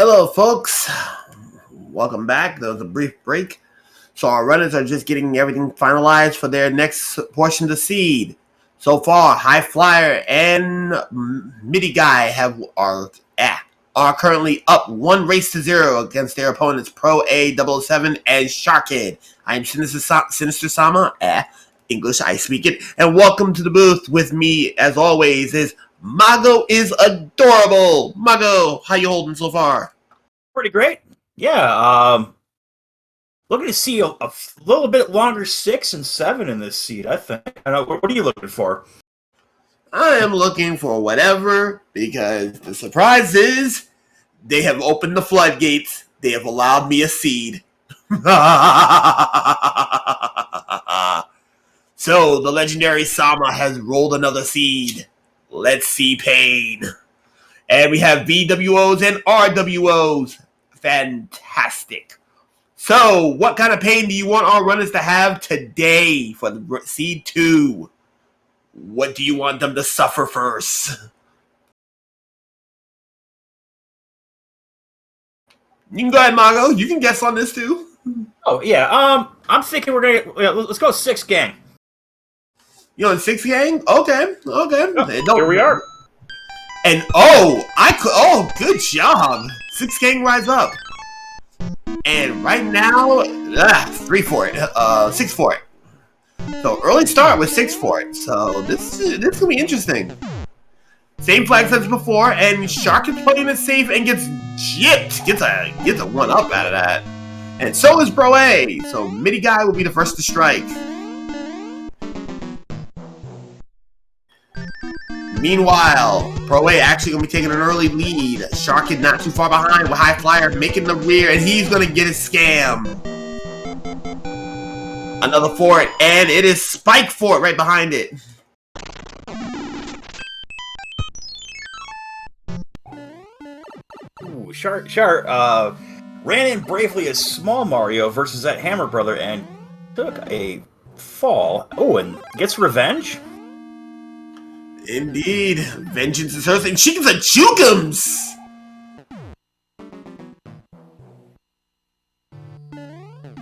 S1: Hello, folks. Welcome back. There was a brief break. So our runners are just getting everything finalized for their next portion of the seed. So far, HighFlyer and MidiGuy are currently up 1-0 against their opponents proa007 and Sharchid. I am Sinister Sama. English, I speak it. And welcome to the booth. With me, as always, is Mago is adorable. Mago, how you holding so far?
S2: Pretty great. Yeah. Looking to see a little bit longer 6 and 7 in this seed, I think. I know, what are you looking for?
S1: I am looking for whatever, because the surprise is they have opened the floodgates. They have allowed me a seed. So the legendary Sama has rolled another seed. Let's see pain. And we have VWOs and RWOs. Fantastic. So, what kind of pain do you want our runners to have today for the seed 2? What do you want them to suffer first? You can go ahead, Mago. You can guess on this too.
S2: Oh yeah. I'm thinking we're gonna let's go 6 gang.
S1: You're on 6 gang? Okay.
S2: Oh, here we are.
S1: And good job. 6 gang rise up. And right now, 3 for it. 6 for it. So early start with 6 for it. So this is gonna be interesting. Same flag sets before, and Shark is playing it safe and gets gypped. Gets a 1-up out of that. And so is Pro A. So MidiGuy will be the first to strike. Meanwhile, Pro A actually going to be taking an early lead. Sharchid not too far behind with HighFlyer making the rear, and he's going to get his scam. Another for it, and it is Spike for it right behind it.
S2: Ooh, Char ran in bravely as Small Mario versus that Hammer Brother and took a fall. Oh, and gets revenge?
S1: Indeed. Vengeance is hers, and she gets a Jukums!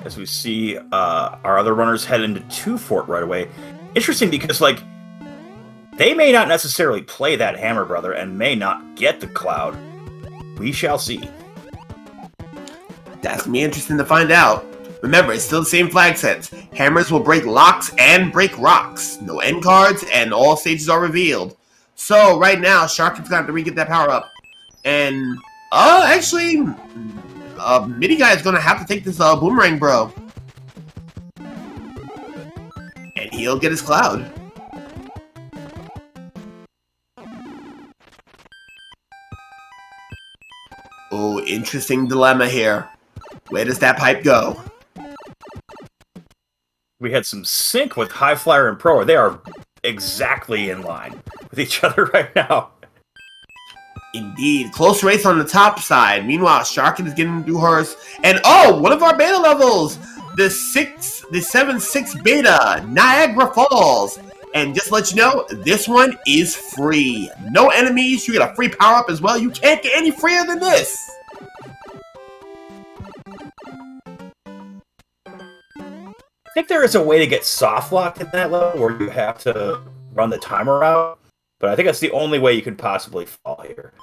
S2: As we see our other runners head into 2 fort right away. Interesting because, like, they may not necessarily play that Hammer Brother and may not get the Cloud. We shall see.
S1: That's going to be interesting to find out. Remember, it's still the same flag sets. Hammers will break locks and break rocks. No end cards, and all stages are revealed. So, right now, Sharchid's got to re-get that power up. And, actually, MidiGuy is going to have to take this Boomerang Bro. And he'll get his Cloud. Oh, interesting dilemma here. Where does that pipe go?
S2: We had some sync with HighFlyer and Pro. They are exactly in line with each other right now.
S1: Indeed. Close race on the top side. Meanwhile, Sharchid is getting through hers. And one of our beta levels! The 7-6 beta, Niagara Falls. And just to let you know, this one is free. No enemies, you get a free power-up as well. You can't get any freer than this.
S2: I think there is a way to get soft locked in that level where you have to run the timer out, but I think that's the only way you can possibly fall here.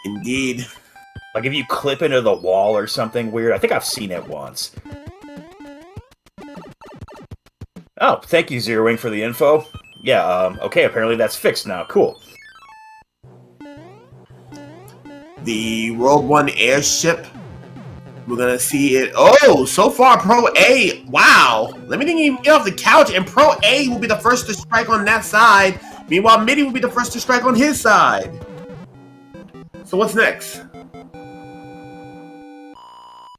S1: Indeed.
S2: Like if you clip into the wall or something weird. I think I've seen it once. Oh, thank you, Zero Wing, for the info. Yeah, okay, apparently that's fixed now. Cool.
S1: The World 1 airship. We're going to see it. Oh, so far, Pro A. Wow. Let me even get off the couch, and Pro A will be the first to strike on that side. Meanwhile, Midi will be the first to strike on his side. So what's next?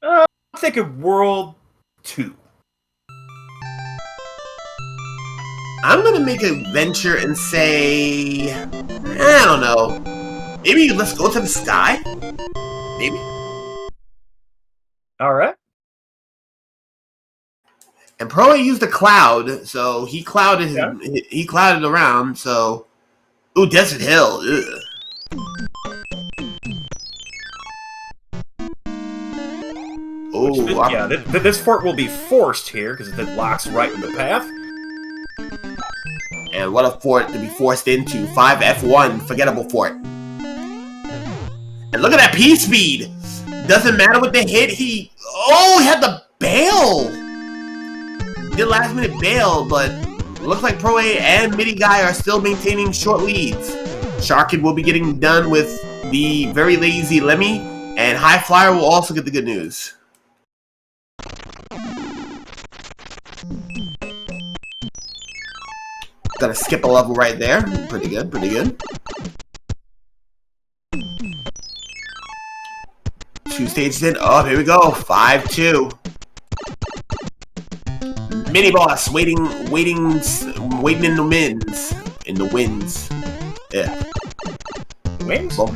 S2: I'm thinking World 2.
S1: I'm going to make a venture and say, I don't know. Maybe let's go to the sky? Maybe.
S2: All right.
S1: And Pro A used a cloud, so he clouded he clouded around, so... Ooh, Desert Hill. Ugh. Oh,
S2: yeah, this fort will be forced here because it locks right in the path.
S1: and what a fort to be forced into. 5F1, forgettable fort. And look at that P speed. Doesn't matter what the hit. He had the bail. Did last minute bail, but looks like Pro A and MidiGuy are still maintaining short leads. Sharchid will be getting done with the very lazy Lemmy, and HighFlyer will also get the good news. Gonna skip a level right there. Pretty good, pretty good. 2 stages in. Oh, here we go. 5-2. Mini boss waiting in the wins. In the wins. Yeah.
S2: Wings?
S1: Well,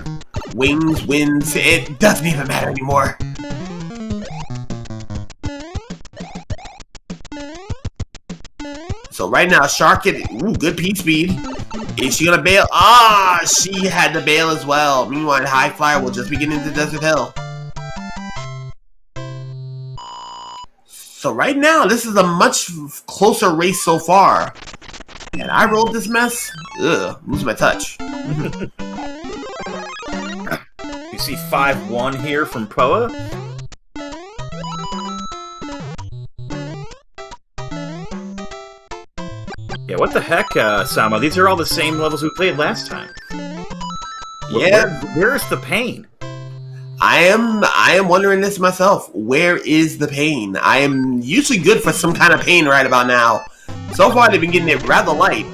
S1: wins. It doesn't even matter anymore. So right now, Sharchid, good P speed. Is she gonna bail? Ah, she had to bail as well. Meanwhile, HighFlyer will just be getting into Desert Hill. So right now, this is a much closer race so far. And I rolled this mess. Ugh, lose my touch.
S2: You see 5-1 here from Proa. Yeah, what the heck, Sama? These are all the same levels we played last time.
S1: Yeah.
S2: Where's the pain?
S1: I am wondering this myself. Where is the pain? I am usually good for some kind of pain right about now. So far, they've been getting it rather light.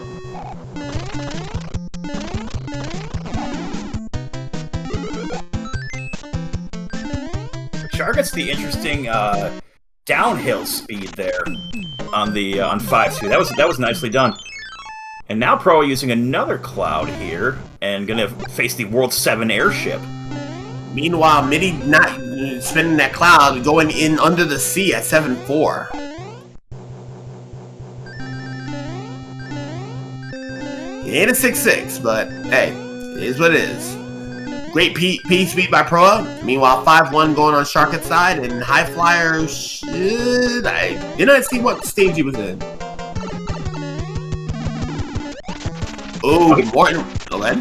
S2: Char gets the interesting downhill speed there on 5-2. That was nicely done. And now Pro using another cloud here and gonna face the World 7 airship.
S1: Meanwhile, Midi not spinning that cloud, going in under the sea at 7-4. It ain't a 6-6, but hey, it is what it is. Great P speed by Proa. Meanwhile, 5-1 going on Sharchid's side, and HighFlyer should... I did not see what stage he was in. Oh,
S2: Okay.
S1: Morton. Go ahead.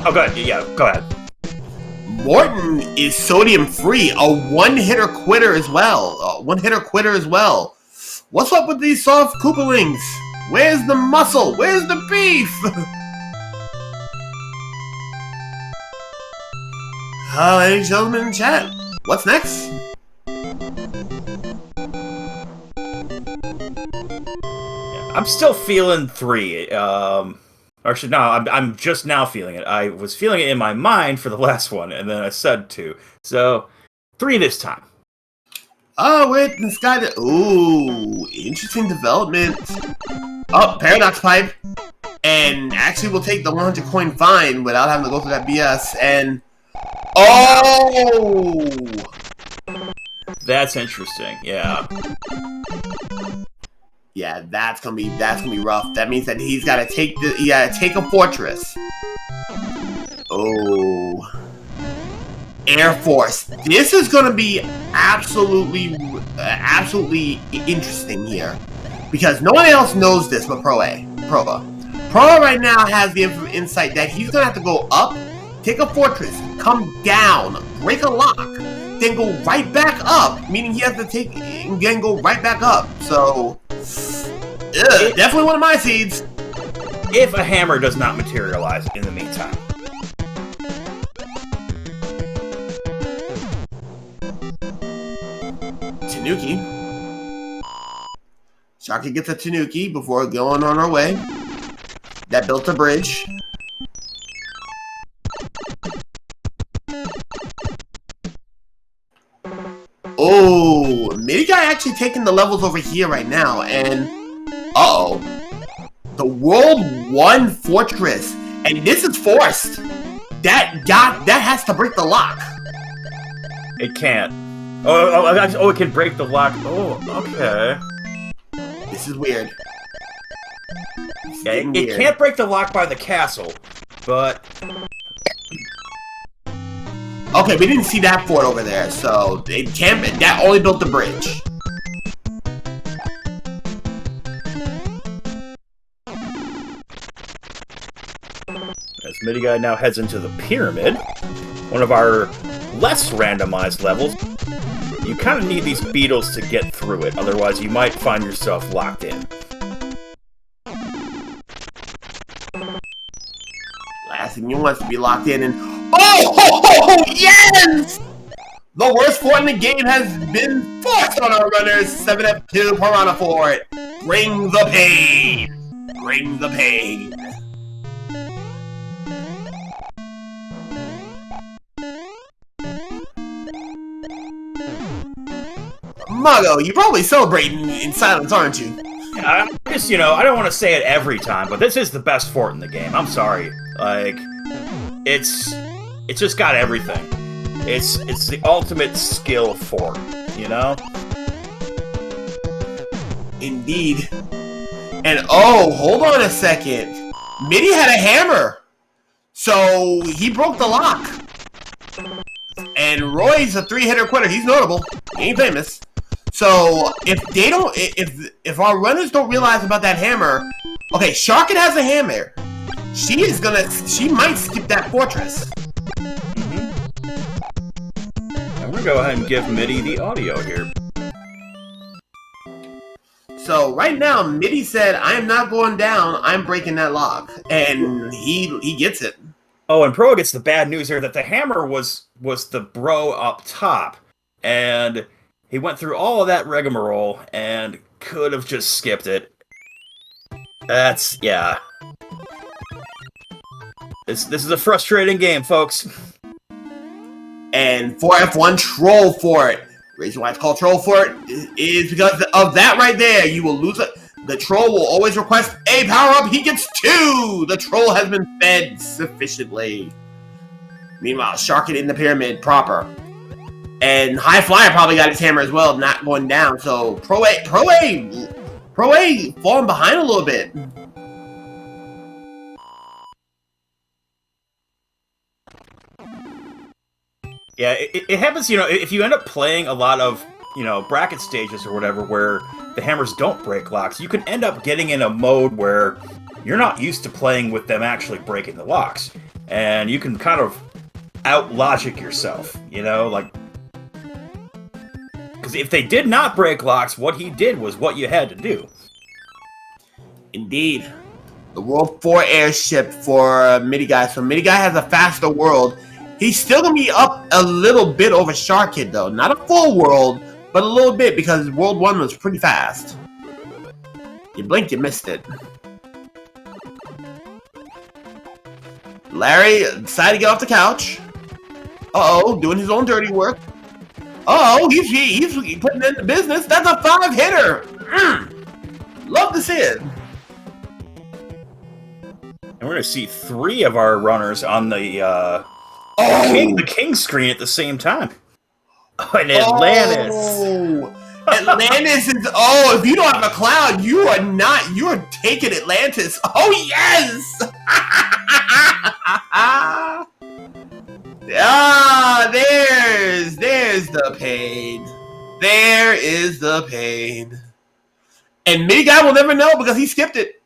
S2: Oh, go ahead. Yeah, go ahead.
S1: Morton is sodium free, a one-hitter quitter as well. What's up with these soft Koopalings? Where's the muscle? Where's the beef? Ladies and gentlemen in chat, what's next?
S2: I'm still feeling 3. Actually, no, I'm just now feeling it. I was feeling it in my mind for the last one, and then I said 2. So, 3 this time.
S1: Oh, wait, this guy... Ooh, interesting development. Oh, Paradox Pipe. And actually, we'll take the 100 coin fine without having to go through that BS, and... Oh!
S2: That's interesting, yeah.
S1: Yeah, that's gonna be rough. That means that he's gotta take a fortress. Oh, Air Force. This is gonna be absolutely interesting here, because no one else knows this but Proa. Proa right now has the insight that he's gonna have to go up, take a fortress, come down, break a lock, then go right back up. Meaning he has to take and then go right back up. So. Definitely one of my seeds.
S2: If a hammer does not materialize in the meantime.
S1: Tanuki. Sharchid gets a Tanuki before going on our way. That built a bridge. Oh, MidiGuy actually taking the levels over here right now, and uh-oh. The World 1 Fortress, and this is forced. That has to break the lock.
S2: It can't. Oh, it can break the lock. Oh, okay.
S1: This is weird.
S2: Yeah, it can't break the lock by the castle, but...
S1: Okay, we didn't see that fort over there, so it can't. That only built the bridge.
S2: As MidiGuy now heads into the pyramid, one of our less randomized levels, you kind of need these beetles to get through it, otherwise you might find yourself locked in.
S1: Last thing you want is to be locked in and... Oh, yes! The worst fort in the game has been forced on our runners. 7F2 Piranha Fort. Bring the pain. Bring the pain. Mago, you're probably celebrating in silence, aren't you?
S2: I just, I don't want to say it every time, but this is the best fort in the game. I'm sorry. Like, it's just got everything. It's the ultimate skill fort,
S1: Indeed. And oh, hold on a second. Midi had a hammer. So he broke the lock. And Roy's a 3-hitter quitter. He's notable. He ain't famous. So if our runners don't realize about that hammer, okay, Sharchid has a hammer. She might skip that fortress.
S2: I'm gonna go ahead and give Midi the audio here.
S1: So right now, Midi said, "I am not going down. I'm breaking that lock," and he gets it.
S2: Oh, and Pro gets the bad news here that the hammer was the bro up top, and he went through all of that rigmarole and could have just skipped it. Yeah. This is a frustrating game, folks.
S1: And 4F1 Troll Fort. The reason why it's called Troll Fort is because of that right there. You will lose it. The troll will always request a power-up. He gets 2! The troll has been fed sufficiently. Meanwhile, Sharchid in the pyramid proper. And HighFlyer probably got his hammer as well, not going down. So Pro-A falling behind a little bit.
S2: Yeah, it happens, if you end up playing a lot of, bracket stages or whatever where the hammers don't break locks, you can end up getting in a mode where you're not used to playing with them actually breaking the locks. And you can kind of out-logic yourself, like... Because if they did not break locks, what he did was what you had to do.
S1: Indeed. The World 4 airship for MidiGuy. So MidiGuy has a faster world. He's still going to be up a little bit over Sharchid, though. Not a full world, but a little bit, because World 1 was pretty fast. You blinked, you missed it. Larry decided to get off the couch. Uh-oh, doing his own dirty work. Uh-oh, he's putting in the business. That's a 5-hitter. Love to see it.
S2: And we're going to see 3 of our runners on the king screen at the same time. And Atlantis.
S1: Oh, Atlantis is... Oh, if you don't have a cloud, you are taking Atlantis. Oh, yes! There's the pain. There is the pain. And MidiGuy will never know because he skipped it.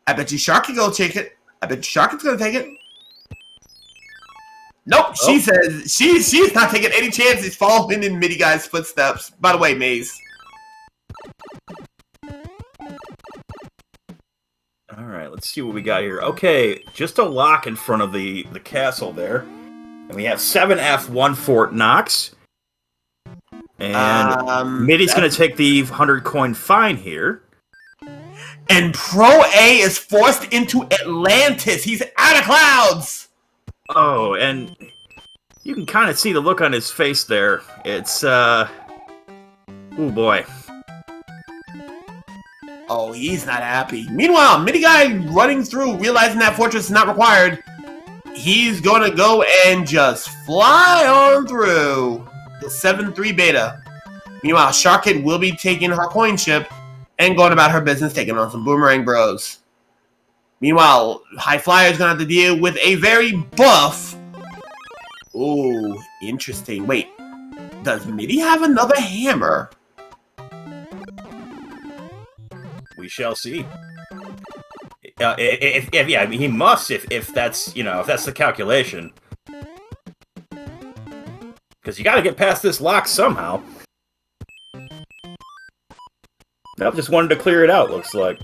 S1: I bet you Sharky will take it. I bet Sharky's gonna take it. Nope, she says she's not taking any chances following in MidiGuy's footsteps. By the way, Maze.
S2: Alright, let's see what we got here. Okay, just a lock in front of the castle there. And we have 7F1 Fort Knox. And Midi's going to take the 100-coin fine here.
S1: And Pro-A is forced into Atlantis. He's out of clouds.
S2: Oh, and you can kind of see the look on his face there. It's, oh boy.
S1: Oh, he's not happy. Meanwhile, MidiGuy running through, realizing that fortress is not required. He's going to go and just fly on through the 7-3 beta. Meanwhile, Sharchid will be taking her coin ship and going about her business, taking on some boomerang bros. Meanwhile, HighFlyer is going to have to deal with a very buff. Ooh, interesting. Wait, does Midi have another hammer?
S2: We shall see. Yeah, I mean, he must if that's if that's the calculation. Because you got to get past this lock somehow. Nope, just wanted to clear it out. Looks like.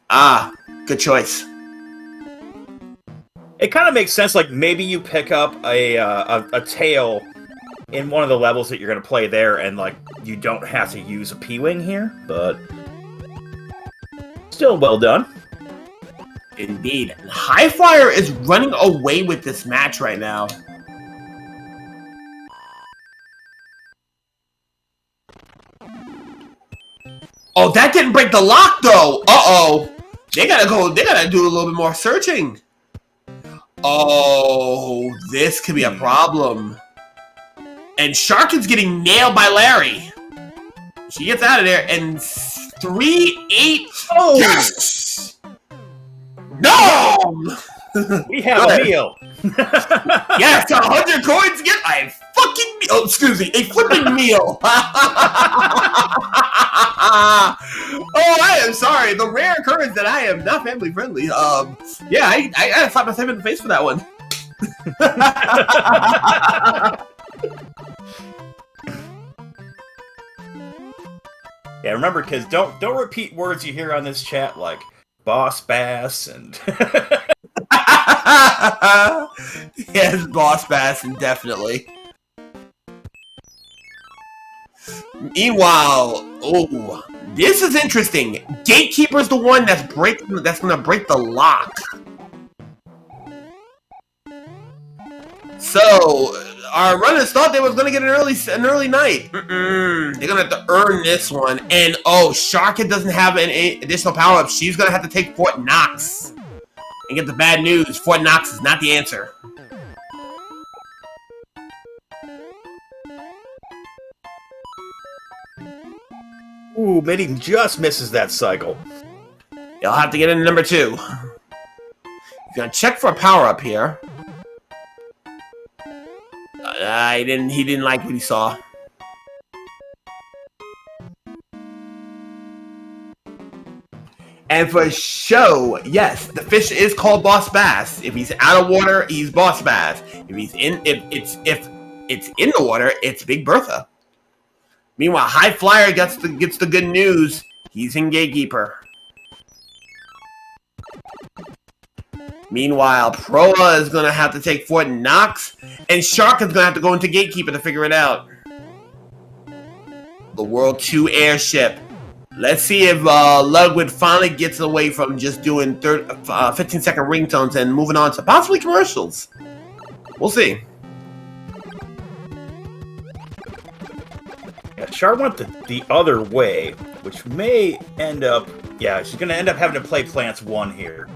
S1: Ah, good choice.
S2: It kind of makes sense. Like maybe you pick up a tail in one of the levels that you're going to play there, and like you don't have to use a P-wing here, but still well done.
S1: Indeed. HighFlyer is running away with this match right now. Oh, that didn't break the lock though. Uh-oh. They gotta do a little bit more searching. Oh, this could be a problem. And Sharchid's getting nailed by Larry. She gets out of there, and 3-8. Oh! Yes! No!
S2: We have a meal.
S1: Yes, 100 coins get a fucking meal. Oh, excuse me, a flipping meal. Oh, I am sorry. The rare occurrence that I am not family friendly. Yeah, I slapped myself in the face for that one.
S2: Yeah, remember, kids, don't repeat words you hear on this chat like boss bass and.
S1: Yes, boss bass, definitely. Meanwhile, oh, this is interesting. Gatekeeper's the one that's gonna break the lock. So our runners thought they was gonna get an early night. They're gonna have to earn this one. And oh, Sharchid doesn't have any additional power ups. She's gonna have to take Fort Knox. And get the bad news, Fort Knox is not the answer.
S2: Ooh, Midi just misses that cycle.
S1: You'll have to get into number 2. He's gonna check for a power-up here. He didn't like what he saw. And for show, yes, the fish is called Boss Bass. If he's out of water, he's Boss Bass. If it's in the water, it's Big Bertha. Meanwhile, HighFlyer gets the good news. He's in Gatekeeper. Meanwhile, Proa is gonna have to take Fort Knox, and Shark is gonna have to go into Gatekeeper to figure it out. The World 2 airship. Let's see if Ludwig finally gets away from just doing 15-second ringtones and moving on to possibly commercials. We'll see.
S2: Yeah, Char went the other way, which may end up... Yeah, she's going to end up having to play Plants 1 here.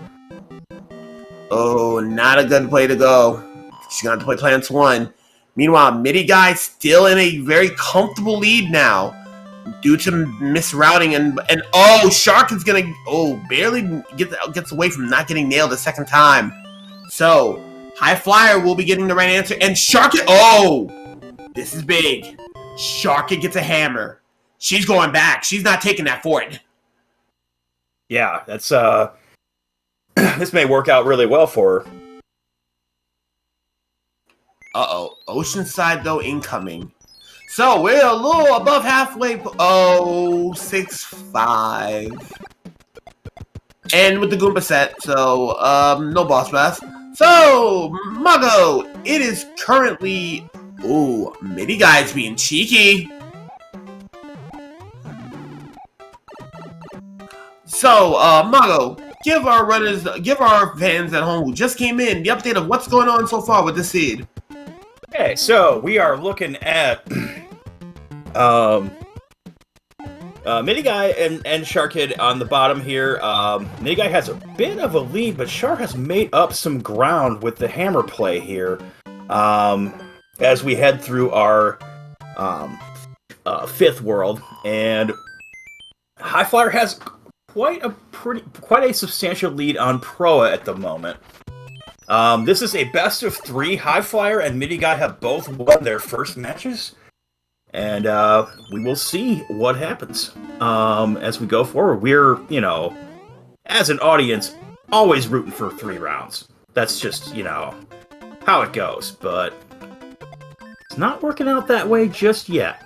S1: Oh, not a good play to go. She's going to have to play Plants 1. Meanwhile, MidiGuy still in a very comfortable lead now. Due to misrouting and oh, Shark is gonna barely gets away from not getting nailed the second time. So HighFlyer will be getting the right answer, and Shark this is big. Shark gets a hammer. She's going back. She's not taking that fort.
S2: Yeah, that's this may work out really well for her.
S1: Oceanside though incoming. So we're a little above halfway. Oh, 6-5. And with the Goomba set, so no boss bass. So Muggo, it is currently MidiGuy's being cheeky. So Muggo, give our fans at home who just came in the update of what's going on so far with the seed.
S2: Okay, so we are looking at MidiGuy and Sharchid on the bottom here. MidiGuy has a bit of a lead, but Shark has made up some ground with the hammer play here. As we head through our 5th world, and HighFlyer has quite a substantial lead on Proa at the moment. This is a best of 3. HighFlyer and MidiGuy have both won their first matches. And we will see what happens as we go forward. We're, you know, as an audience, always rooting for 3 rounds. That's just, you know, how it goes. But it's not working out that way just yet.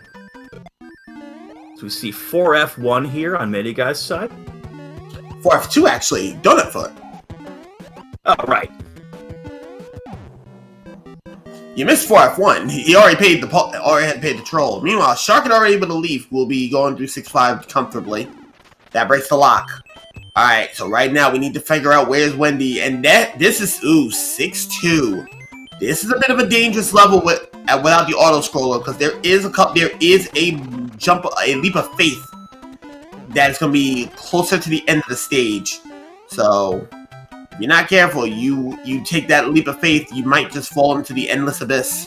S2: So we see 4F1 here on MidiGuy's side.
S1: 4F2, actually. Donut Foot.
S2: Oh, right.
S1: You missed 4F1. He already had paid the troll. Meanwhile, Sharchid already with a leaf will be going through 6-5 comfortably. That breaks the lock. Alright, so right now we need to figure out where's Wendy. And this is 6-2. This is a bit of a dangerous level without the auto scroller, because there is a leap of faith that is going to be closer to the end of the stage. So if you're not careful, you take that leap of faith, you might just fall into the endless abyss.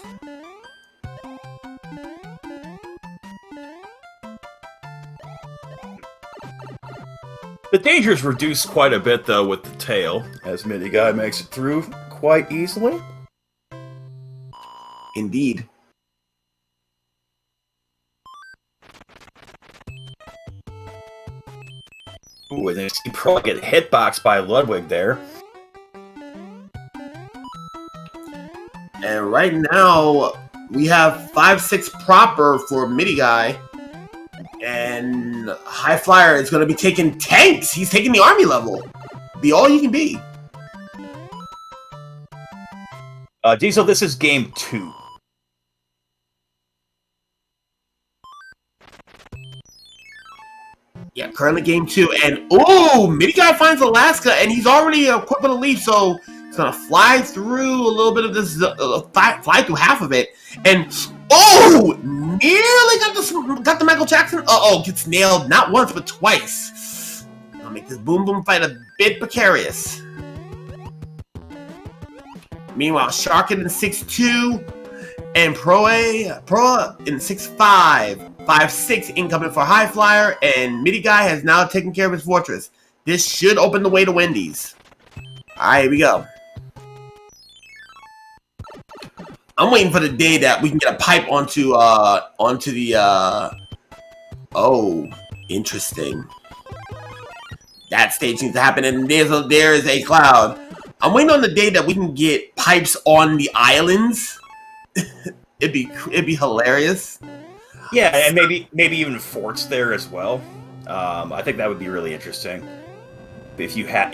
S2: The danger is reduced quite a bit, though, with the tail, as MidiGuy makes it through quite easily.
S1: Indeed.
S2: Ooh, and you probably get hitboxed by Ludwig there.
S1: And right now, we have 5-6 proper for MidiGuy. And HighFlyer is going to be taking tanks. He's taking the army level. Be all you can be.
S2: Diesel, this is game 2.
S1: Yeah, currently game 2. And, ooh, MidiGuy finds Alaska, and he's already equipped with a leaf, so he's going to fly through a little bit of this, fly through half of it. And, oh, nearly got the Michael Jackson. Uh-oh, gets nailed not once, but twice. I'll make this Boom Boom fight a bit precarious. Meanwhile, Sharchid in 6-2, and Proa in 6-5. 5-6 incoming for HighFlyer, and MidiGuy has now taken care of his fortress. This should open the way to Wendy's. Alright, here we go. I'm waiting for the day that we can get a pipe onto the oh, interesting. That stage needs to happen, and there is a cloud. I'm waiting on the day that we can get pipes on the islands. it'd be hilarious.
S2: Yeah, and maybe even forts there as well. I think that would be really interesting if you had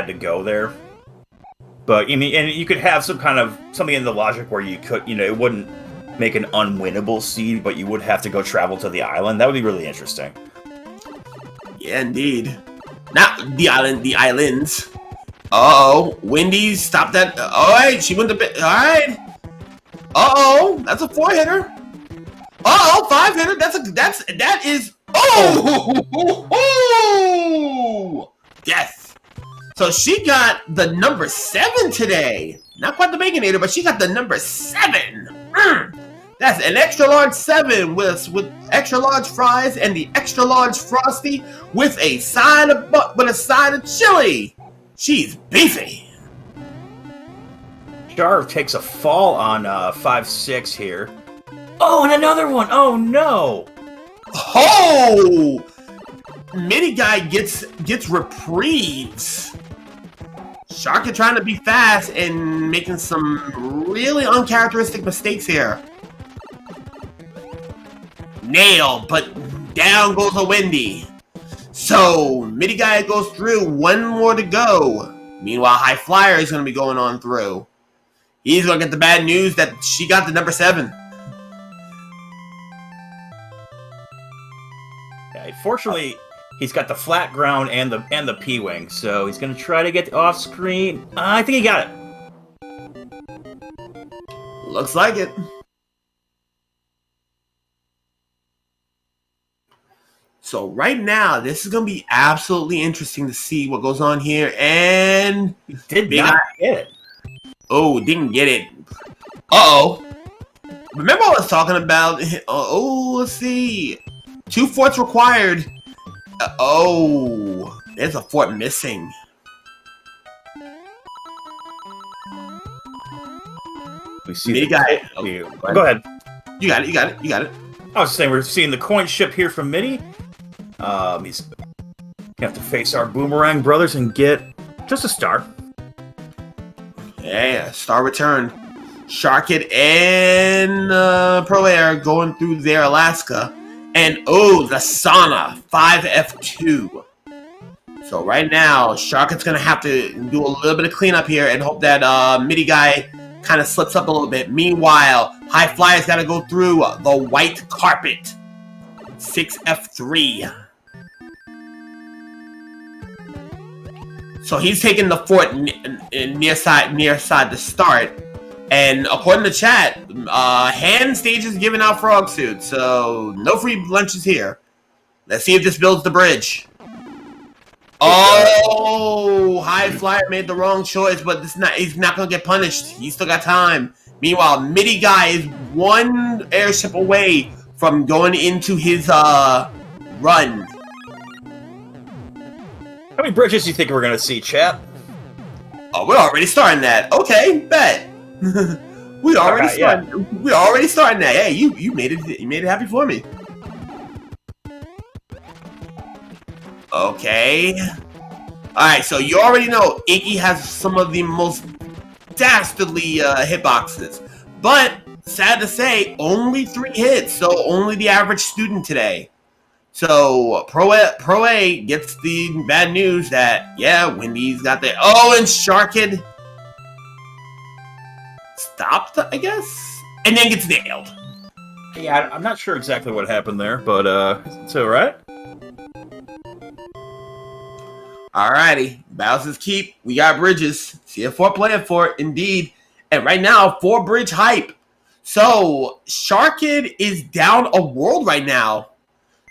S2: to go there. But I mean, and you could have something in the logic where you could, it wouldn't make an unwinnable seed, but you would have to go travel to the island. That would be really interesting.
S1: Yeah, indeed. Not the island, the islands. Uh-oh, Wendy's stop that. All right, she went a bit. All right. Uh-oh, that's a 4-hitter. Uh-oh, 5-hitter. That is. Oh, death. So she got the number 7 today. Not quite the Baconator, but she got the number 7. That's an extra large 7 with extra large fries and the extra large frosty with a side of chili. She's beefy.
S2: Char takes a fall on 5-6 here. Oh, and another one. Oh no.
S1: Oh, MidiGuy gets reprieves. Sharchid trying to be fast and making some really uncharacteristic mistakes here. Nail, but down goes a Wendy. So MidiGuy goes through, 1 more to go. Meanwhile, HighFlyer is going to be going on through. He's going to get the bad news that she got the number 7.
S2: Yeah, fortunately, he's got the flat ground and the P-wing, so he's going to try to get off screen. I think he got it.
S1: Looks like it. So right now, this is going to be absolutely interesting to see what goes on here. And
S2: he did not get it.
S1: Oh, didn't get it. Uh-oh. Remember I was talking about... let's see. 2 forts required. Oh. There's a fort missing.
S2: We see
S1: Midi guy.
S2: Go ahead.
S1: You got it. You got it. You got it.
S2: I was saying we're seeing the coin ship here from Midi. He's gonna have to face our Boomerang brothers and get just a star.
S1: Yeah, star returned. Sharchid and Pro Air going through their Alaska. And oh, the Sauna 5F2. So right now, Sharchid's gonna have to do a little bit of cleanup here and hope that Midi guy kind of slips up a little bit. Meanwhile, HighFlyer's got to go through the white carpet. 6F3. So he's taking the fort near side to start. And according to chat, hand stage is giving out frog suits, so no free lunches here. Let's see if this builds the bridge. Oh, HighFlyer made the wrong choice, but he's not going to get punished. He's still got time. Meanwhile, Midi guy is one airship away from going into his run.
S2: How many bridges do you think we're going to see, chat?
S1: Oh, we're already starting that. Okay, bet. we already starting that. Hey, you made it happy for me. Okay. Alright, so you already know Iggy has some of the most dastardly hitboxes. But, sad to say, only 3 hits, so only the average student today. So, Pro A gets the bad news that, yeah, Wendy's got the... Oh, and Sharchid stopped, I guess? And then gets nailed.
S2: Yeah, I'm not sure exactly what happened there, but it's alright.
S1: Alrighty, Bowser's Keep. We got bridges. CF4 playing for it, indeed. And right now, 4 bridge hype. So, Sharchid is down a world right now.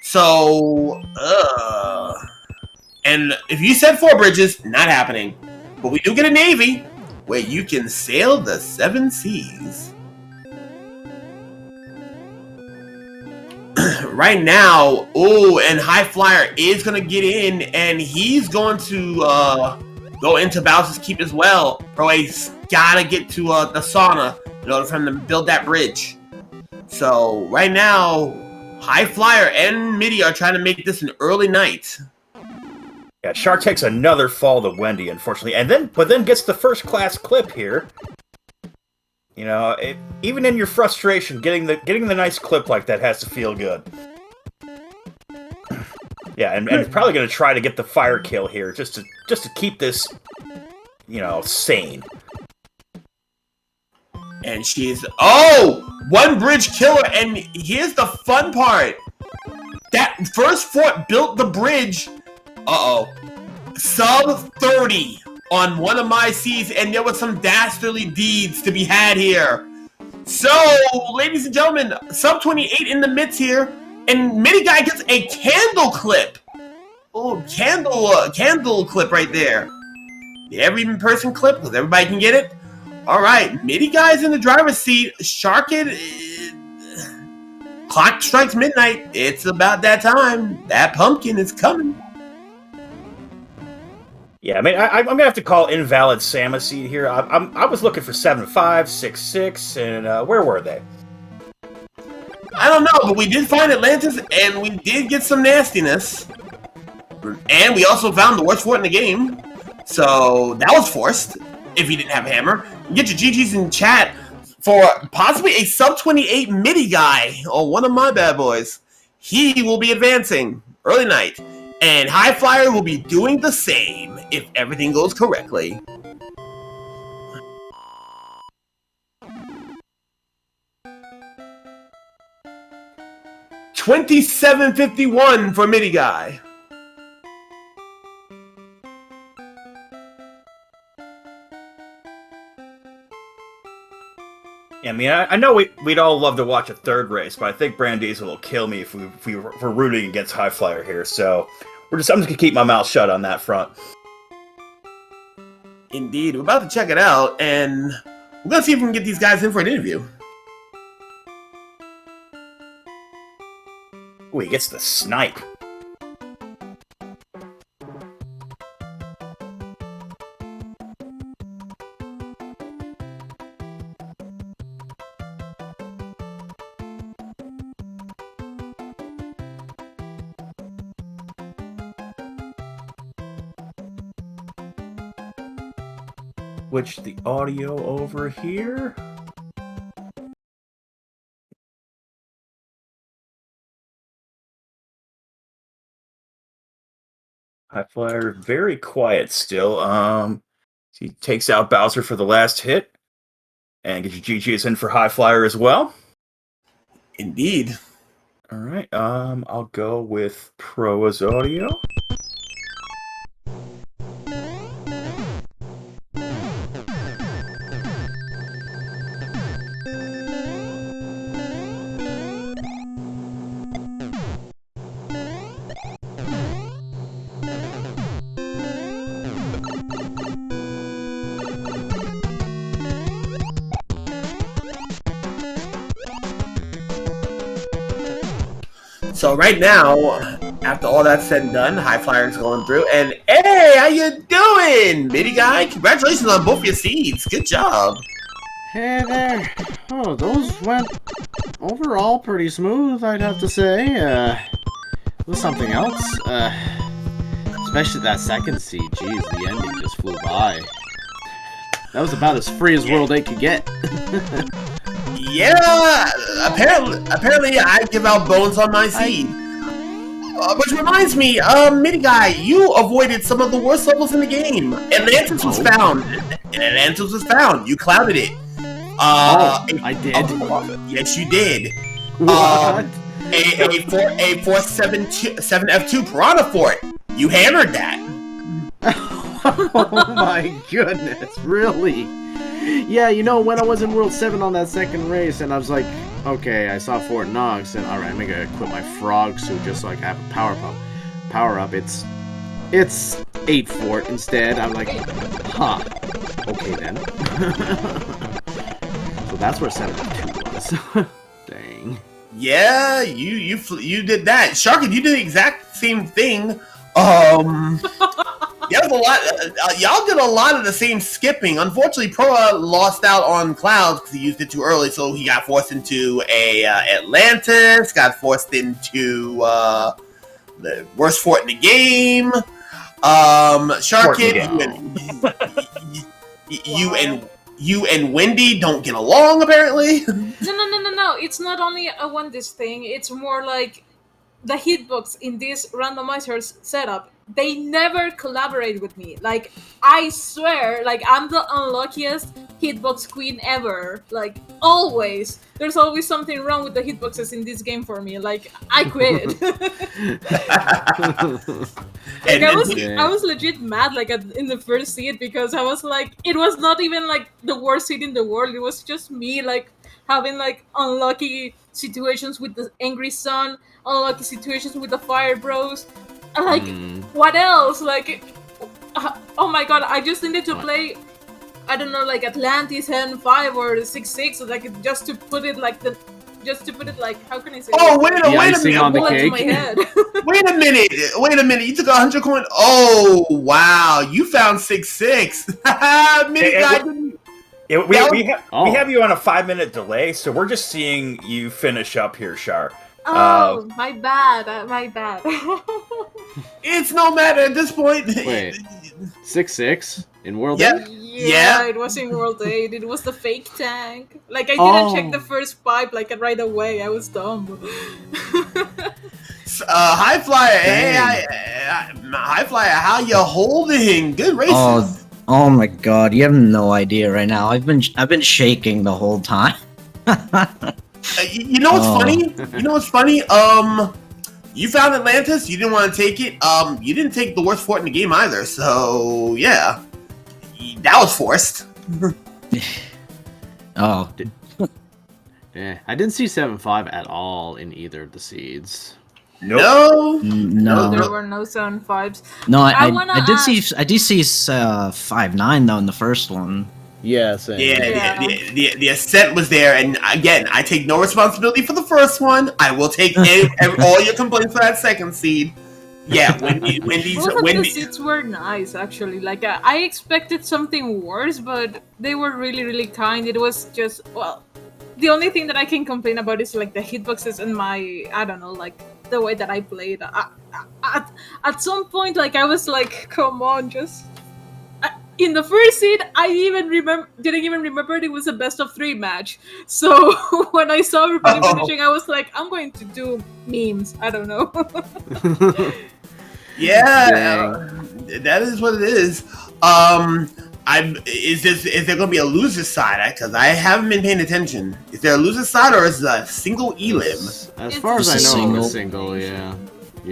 S1: So, and if you said 4 bridges, not happening. But we do get a navy where you can sail the 7 seas. Right now, oh, and HighFlyer is going to get in, and he's going to go into Bowser's Keep as well. Pro A's got to get to the sauna in order for him to build that bridge. So, right now, HighFlyer and Midi are trying to make this an early night.
S2: Yeah, Shark takes another fall to Wendy, unfortunately, but then gets the first class clip here. You know, even in your frustration, getting the nice clip like that has to feel good. Yeah, and probably going to try to get the fire kill here, just to keep this, you know, sane.
S1: And she's... Oh! 1 bridge killer, and here's the fun part. That first fort built the bridge... Uh-oh. Sub 30 on one of my seas, and there was some dastardly deeds to be had here. So, ladies and gentlemen, sub 28 in the midst here, and Midi guy gets a candle clip. Oh, candle clip right there. The every person clip, because everybody can get it. All right, Midi guy's in the driver's seat. Sharchid, clock strikes midnight. It's about that time. That pumpkin is coming.
S2: Yeah, I mean, I'm gonna have to call invalid Samus here. I was looking for 7.5, 6.6, and where were they?
S1: I don't know, but we did find Atlantis, and we did get some nastiness. And we also found the worst fort in the game. So, that was forced, if you didn't have a hammer. Get your GGs in chat for possibly a sub-28 Midi guy, or one of my bad boys. He will be advancing early night, and HighFlyer will be doing the same if everything goes correctly. $27.51 for Midi guy.
S2: Yeah, I mean, I know we'd all love to watch a third race, but I think Brandeis will kill me if we're rooting against HighFlyer here. So I'm just gonna keep my mouth shut on that front.
S1: Indeed, we're about to check it out, and we're gonna see if we can get these guys in for an interview.
S2: Ooh, he gets the snipe. switch the audio over here. HighFlyer, very quiet still. He takes out Bowser for the last hit. And get your GGs in for HighFlyer as well.
S1: Indeed.
S2: All right, I'll go with Proa's audio.
S1: So right now, after all that's said and done, HighFlyer's going through, and hey, how you doing, Midi Guy? Congratulations on both your seeds. Good job.
S3: Hey there. Oh, those went overall pretty smooth, I'd have to say. Was something else. Especially that second seed. Jeez, the ending just flew by. That was about as free as World 8 could get.
S1: Yeah, apparently I give out bones on my seed. Which reminds me, Midi Guy, you avoided some of the worst levels in the game. Atlantis was found. You clouded it.
S3: I did.
S1: Yes, you did.
S3: What?
S1: A 477F2 Piranha Fort. You hammered that.
S3: Oh my goodness, really? Yeah, you know, when I was in World 7 on that second race, and I was like, okay, I saw Fort Knox, and alright, I'm gonna equip my frog suit just so I can have a power up. It's 8 Fort instead. I'm like, huh, okay then. So that's where 7-2 was. Dang.
S1: Yeah, you did that. Sharchid, you did the exact same thing. Yeah, a lot. Y'all did a lot of the same skipping. Unfortunately, Proa lost out on Clouds because he used it too early, so he got forced into a Atlantis. Got forced into the worst fort in the game. Sharchid, you and Wendy don't get along apparently.
S4: No. It's not only a Wendy's thing. It's more like the hitbox in this randomizer's setup. They never collaborate with me. Like, I swear, like, I'm the unluckiest hitbox queen ever. Like, always. There's always something wrong with the hitboxes in this game for me. Like, I quit. I was legit mad, like, in the first seed, because I was like, it was not even, like, the worst seed in the world. It was just me, like, having, like, unlucky situations with the Angry Sun, unlucky situations with the Fire Bros. Like, what else? Like, oh my god, I just needed to play, I don't know, like Atlantis N5 or 6-6, like, just to put it like, how can I say?
S1: Oh, wait a minute.
S3: On the cake.
S1: Wait a minute. You took 100 coin. Oh, wow. You found 6-6.
S2: We have you on a 5-minute delay, so we're just seeing you finish up here, Shar.
S4: Oh, my bad.
S1: It's no matter at this point.
S3: Wait, 6-6 in World
S1: 8?
S4: Yeah, it was in World 8. It was the fake tank. Like, I didn't check the first pipe, like, right away. I was dumb.
S1: HighFlyer, hey, HighFlyer, how you holding? Good races.
S5: Oh my god, you have no idea right now. I've been shaking the whole time.
S1: You know what's funny? You found Atlantis. You didn't want to take it. You didn't take the worst fort in the game either. So yeah, that was forced.
S3: Oh, yeah. I didn't see 7-5 at all in either of the seeds.
S1: Nope.
S5: No,
S4: there were no 7-5s.
S5: No, I did see 5-9 though in the first one.
S3: Yeah, same.
S1: Yeah. The Ascent was there, and again, I take no responsibility for the first one. I will take all your complaints for that second seed. Yeah, Wendy's.
S4: Both of the seeds were nice, actually. Like, I expected something worse, but they were really, really kind. It was just, well, the only thing that I can complain about is, like, the hitboxes and my, I don't know, like, the way that I played. At some point, like, I was like, come on, just... in the first seed, I didn't even remember it was a best of 3 match. So when I saw everybody finishing, I was like, I'm going to do memes. I don't know.
S1: Yeah, that is what it is. Is there gonna be a loser side? Because I haven't been paying attention. Is there a loser side or is it a single elim?
S3: As far as I know, it's a single. Yeah.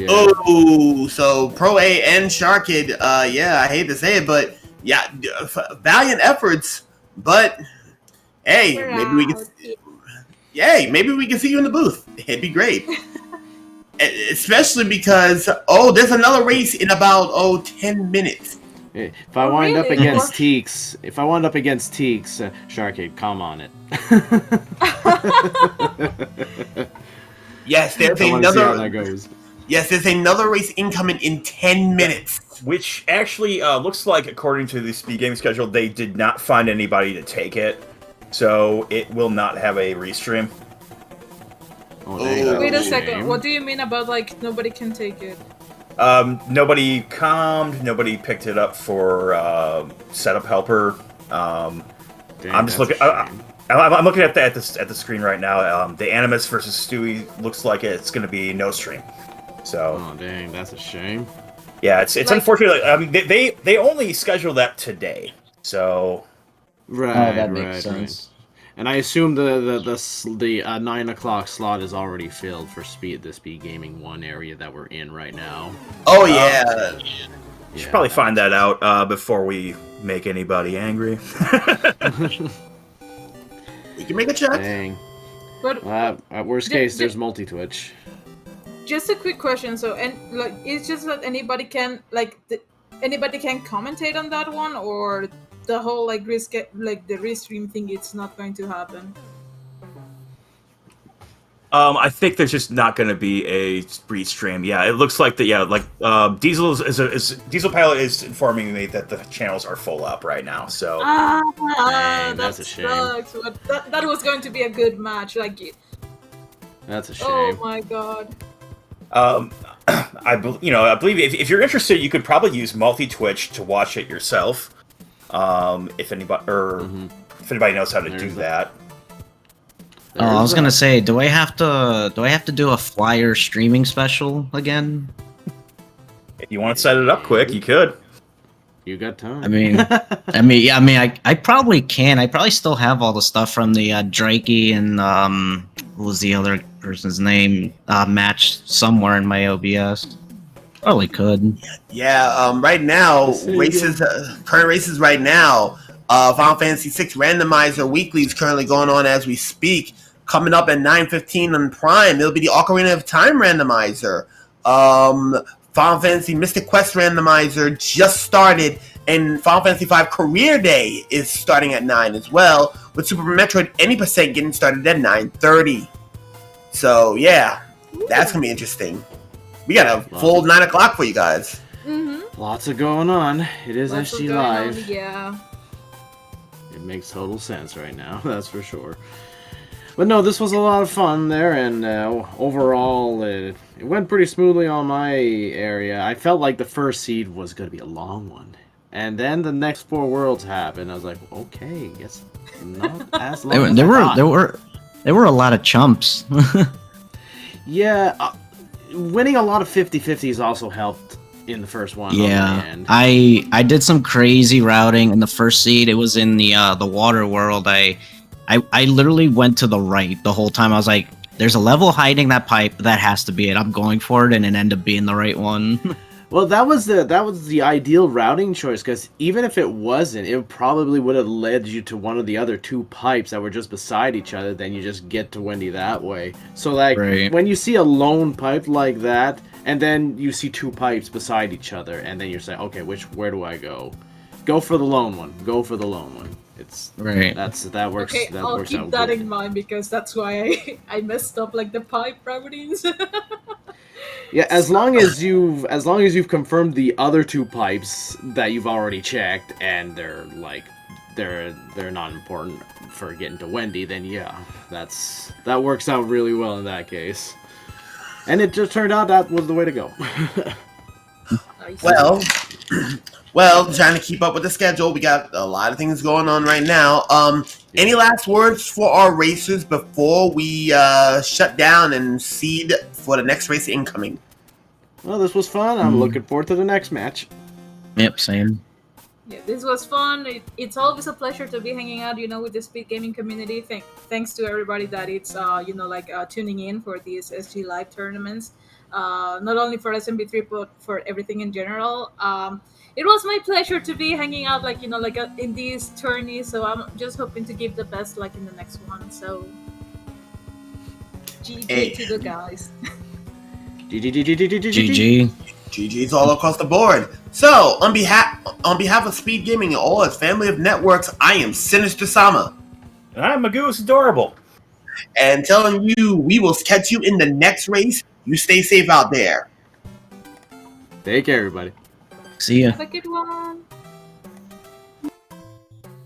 S1: Oh, so Pro A and Sharchid. Yeah, I hate to say it, but yeah, valiant efforts. But hey, maybe we can see you in the booth. It'd be great. Especially because there's another race in about 10 minutes.
S3: If I wind up against Teeks, Sharchid, come on it.
S1: Yes, there's another. Yes, there's another race incoming in 10 minutes.
S2: Which actually looks like, according to the SpeedGaming schedule, they did not find anybody to take it, so it will not have a restream.
S4: Wait a second. What do you mean about like nobody can take it?
S2: Nobody commed. Nobody picked it up for setup helper. I'm just looking. I'm looking at the screen right now. The Animus versus Stewie looks like it's going to be no stream. So.
S3: Oh dang, that's a shame.
S2: Yeah, it's like, unfortunate. I mean, they only scheduled that today. So.
S3: Right.
S5: That makes sense.
S3: Right. And I assume the 9 o'clock slot is already filled for the SpeedGaming 1 area that we're in right now.
S1: Oh yeah.
S2: Should probably find that out before we make anybody angry.
S1: We can make a check.
S3: Dang.
S4: But
S3: at worst case, there's multi-twitch.
S4: Just a quick question. So, and like, it's just that anybody can anybody can commentate on that one, or the whole the restream thing, it's not going to happen.
S2: I think there's just not going to be a restream. Yeah, it looks like Diesel Diesel Pilot is informing me that the channels are full up right now. So
S3: that's a shame.
S4: Sucks. That was going to be a good match.
S3: That's a shame.
S4: Oh my god.
S2: I believe if you're interested, you could probably use multi-Twitch to watch it yourself. If anybody knows how to do that.
S5: I was gonna say, do I have to do a Flyer streaming special again?
S2: If you want to set it up quick, you could.
S3: You got time.
S5: I probably can. I probably still have all the stuff from the Drakey and what was the other person's name match somewhere in my OBS. Probably could.
S1: Yeah. Right now, current races right now. Final Fantasy 6 Randomizer Weekly is currently going on as we speak. Coming up at 9:15 on Prime, it'll be the Ocarina of Time Randomizer. Final Fantasy Mystic Quest Randomizer just started, and Final Fantasy V Career Day is starting at 9 as well, with Super Metroid Any Percent getting started at 9:30. So yeah, that's gonna be interesting. We got a full 9 o'clock for you guys.
S4: Mm-hmm.
S3: Lots of going on. It is SGLIVE.
S4: Yeah.
S3: It makes total sense right now, that's for sure. But no, this was a lot of fun there, and overall, it went pretty smoothly on my area. I felt like the first seed was going to be a long one. And then the next 4 worlds happened. I was like, okay, guess not as long as I thought.
S5: There were a lot of chumps.
S3: Yeah, winning a lot of 50-50s also helped in the first one.
S5: Yeah, I did some crazy routing in the first seed. It was in the water world. I literally went to the right the whole time. I was like, there's a level hiding that pipe. That has to be it. I'm going for it, and it ended up being the right one.
S3: Well, that was the ideal routing choice, because even if it wasn't, it probably would have led you to one of the other 2 pipes that were just beside each other. Then you just get to Wendy that way. So when you see a lone pipe like that, and then you see 2 pipes beside each other, and then you're saying, okay, where do I go? Go for the lone one. Go for the lone one. It's
S5: right.
S3: That works.
S4: Okay,
S3: that
S4: I'll
S3: works
S4: keep
S3: out
S4: that
S3: good.
S4: in mind, because that's why I messed up the pipe routings.
S3: Yeah, as long as you've confirmed the other 2 pipes that you've already checked, and they're not important for getting to Wendy, then yeah, that works out really well in that case. And it just turned out that was the way to go.
S1: Well, Well, trying to keep up with the schedule. We got a lot of things going on right now. Any last words for our racers before we shut down and seed for the next race incoming?
S3: Well, this was fun. I'm looking forward to the next match.
S5: Yep, same.
S4: Yeah, this was fun. It's always a pleasure to be hanging out, with the speed gaming community. Thanks to everybody that it's, tuning in for these SGLIVE tournaments. Not only for SMB3, but for everything in general. It was my pleasure to be hanging out, in these tourneys. So I'm just hoping to give the best, in the next one. So, GG to the guys.
S5: GG.
S1: GG's all across the board. So, on behalf of Speed Gaming and all its family of networks, I am Sinister Sama.
S2: And I'm Magoo's Adorable.
S1: And telling you, we will catch you in the next race. You stay safe out there.
S3: Take care, everybody.
S5: See ya.
S4: Have a good one.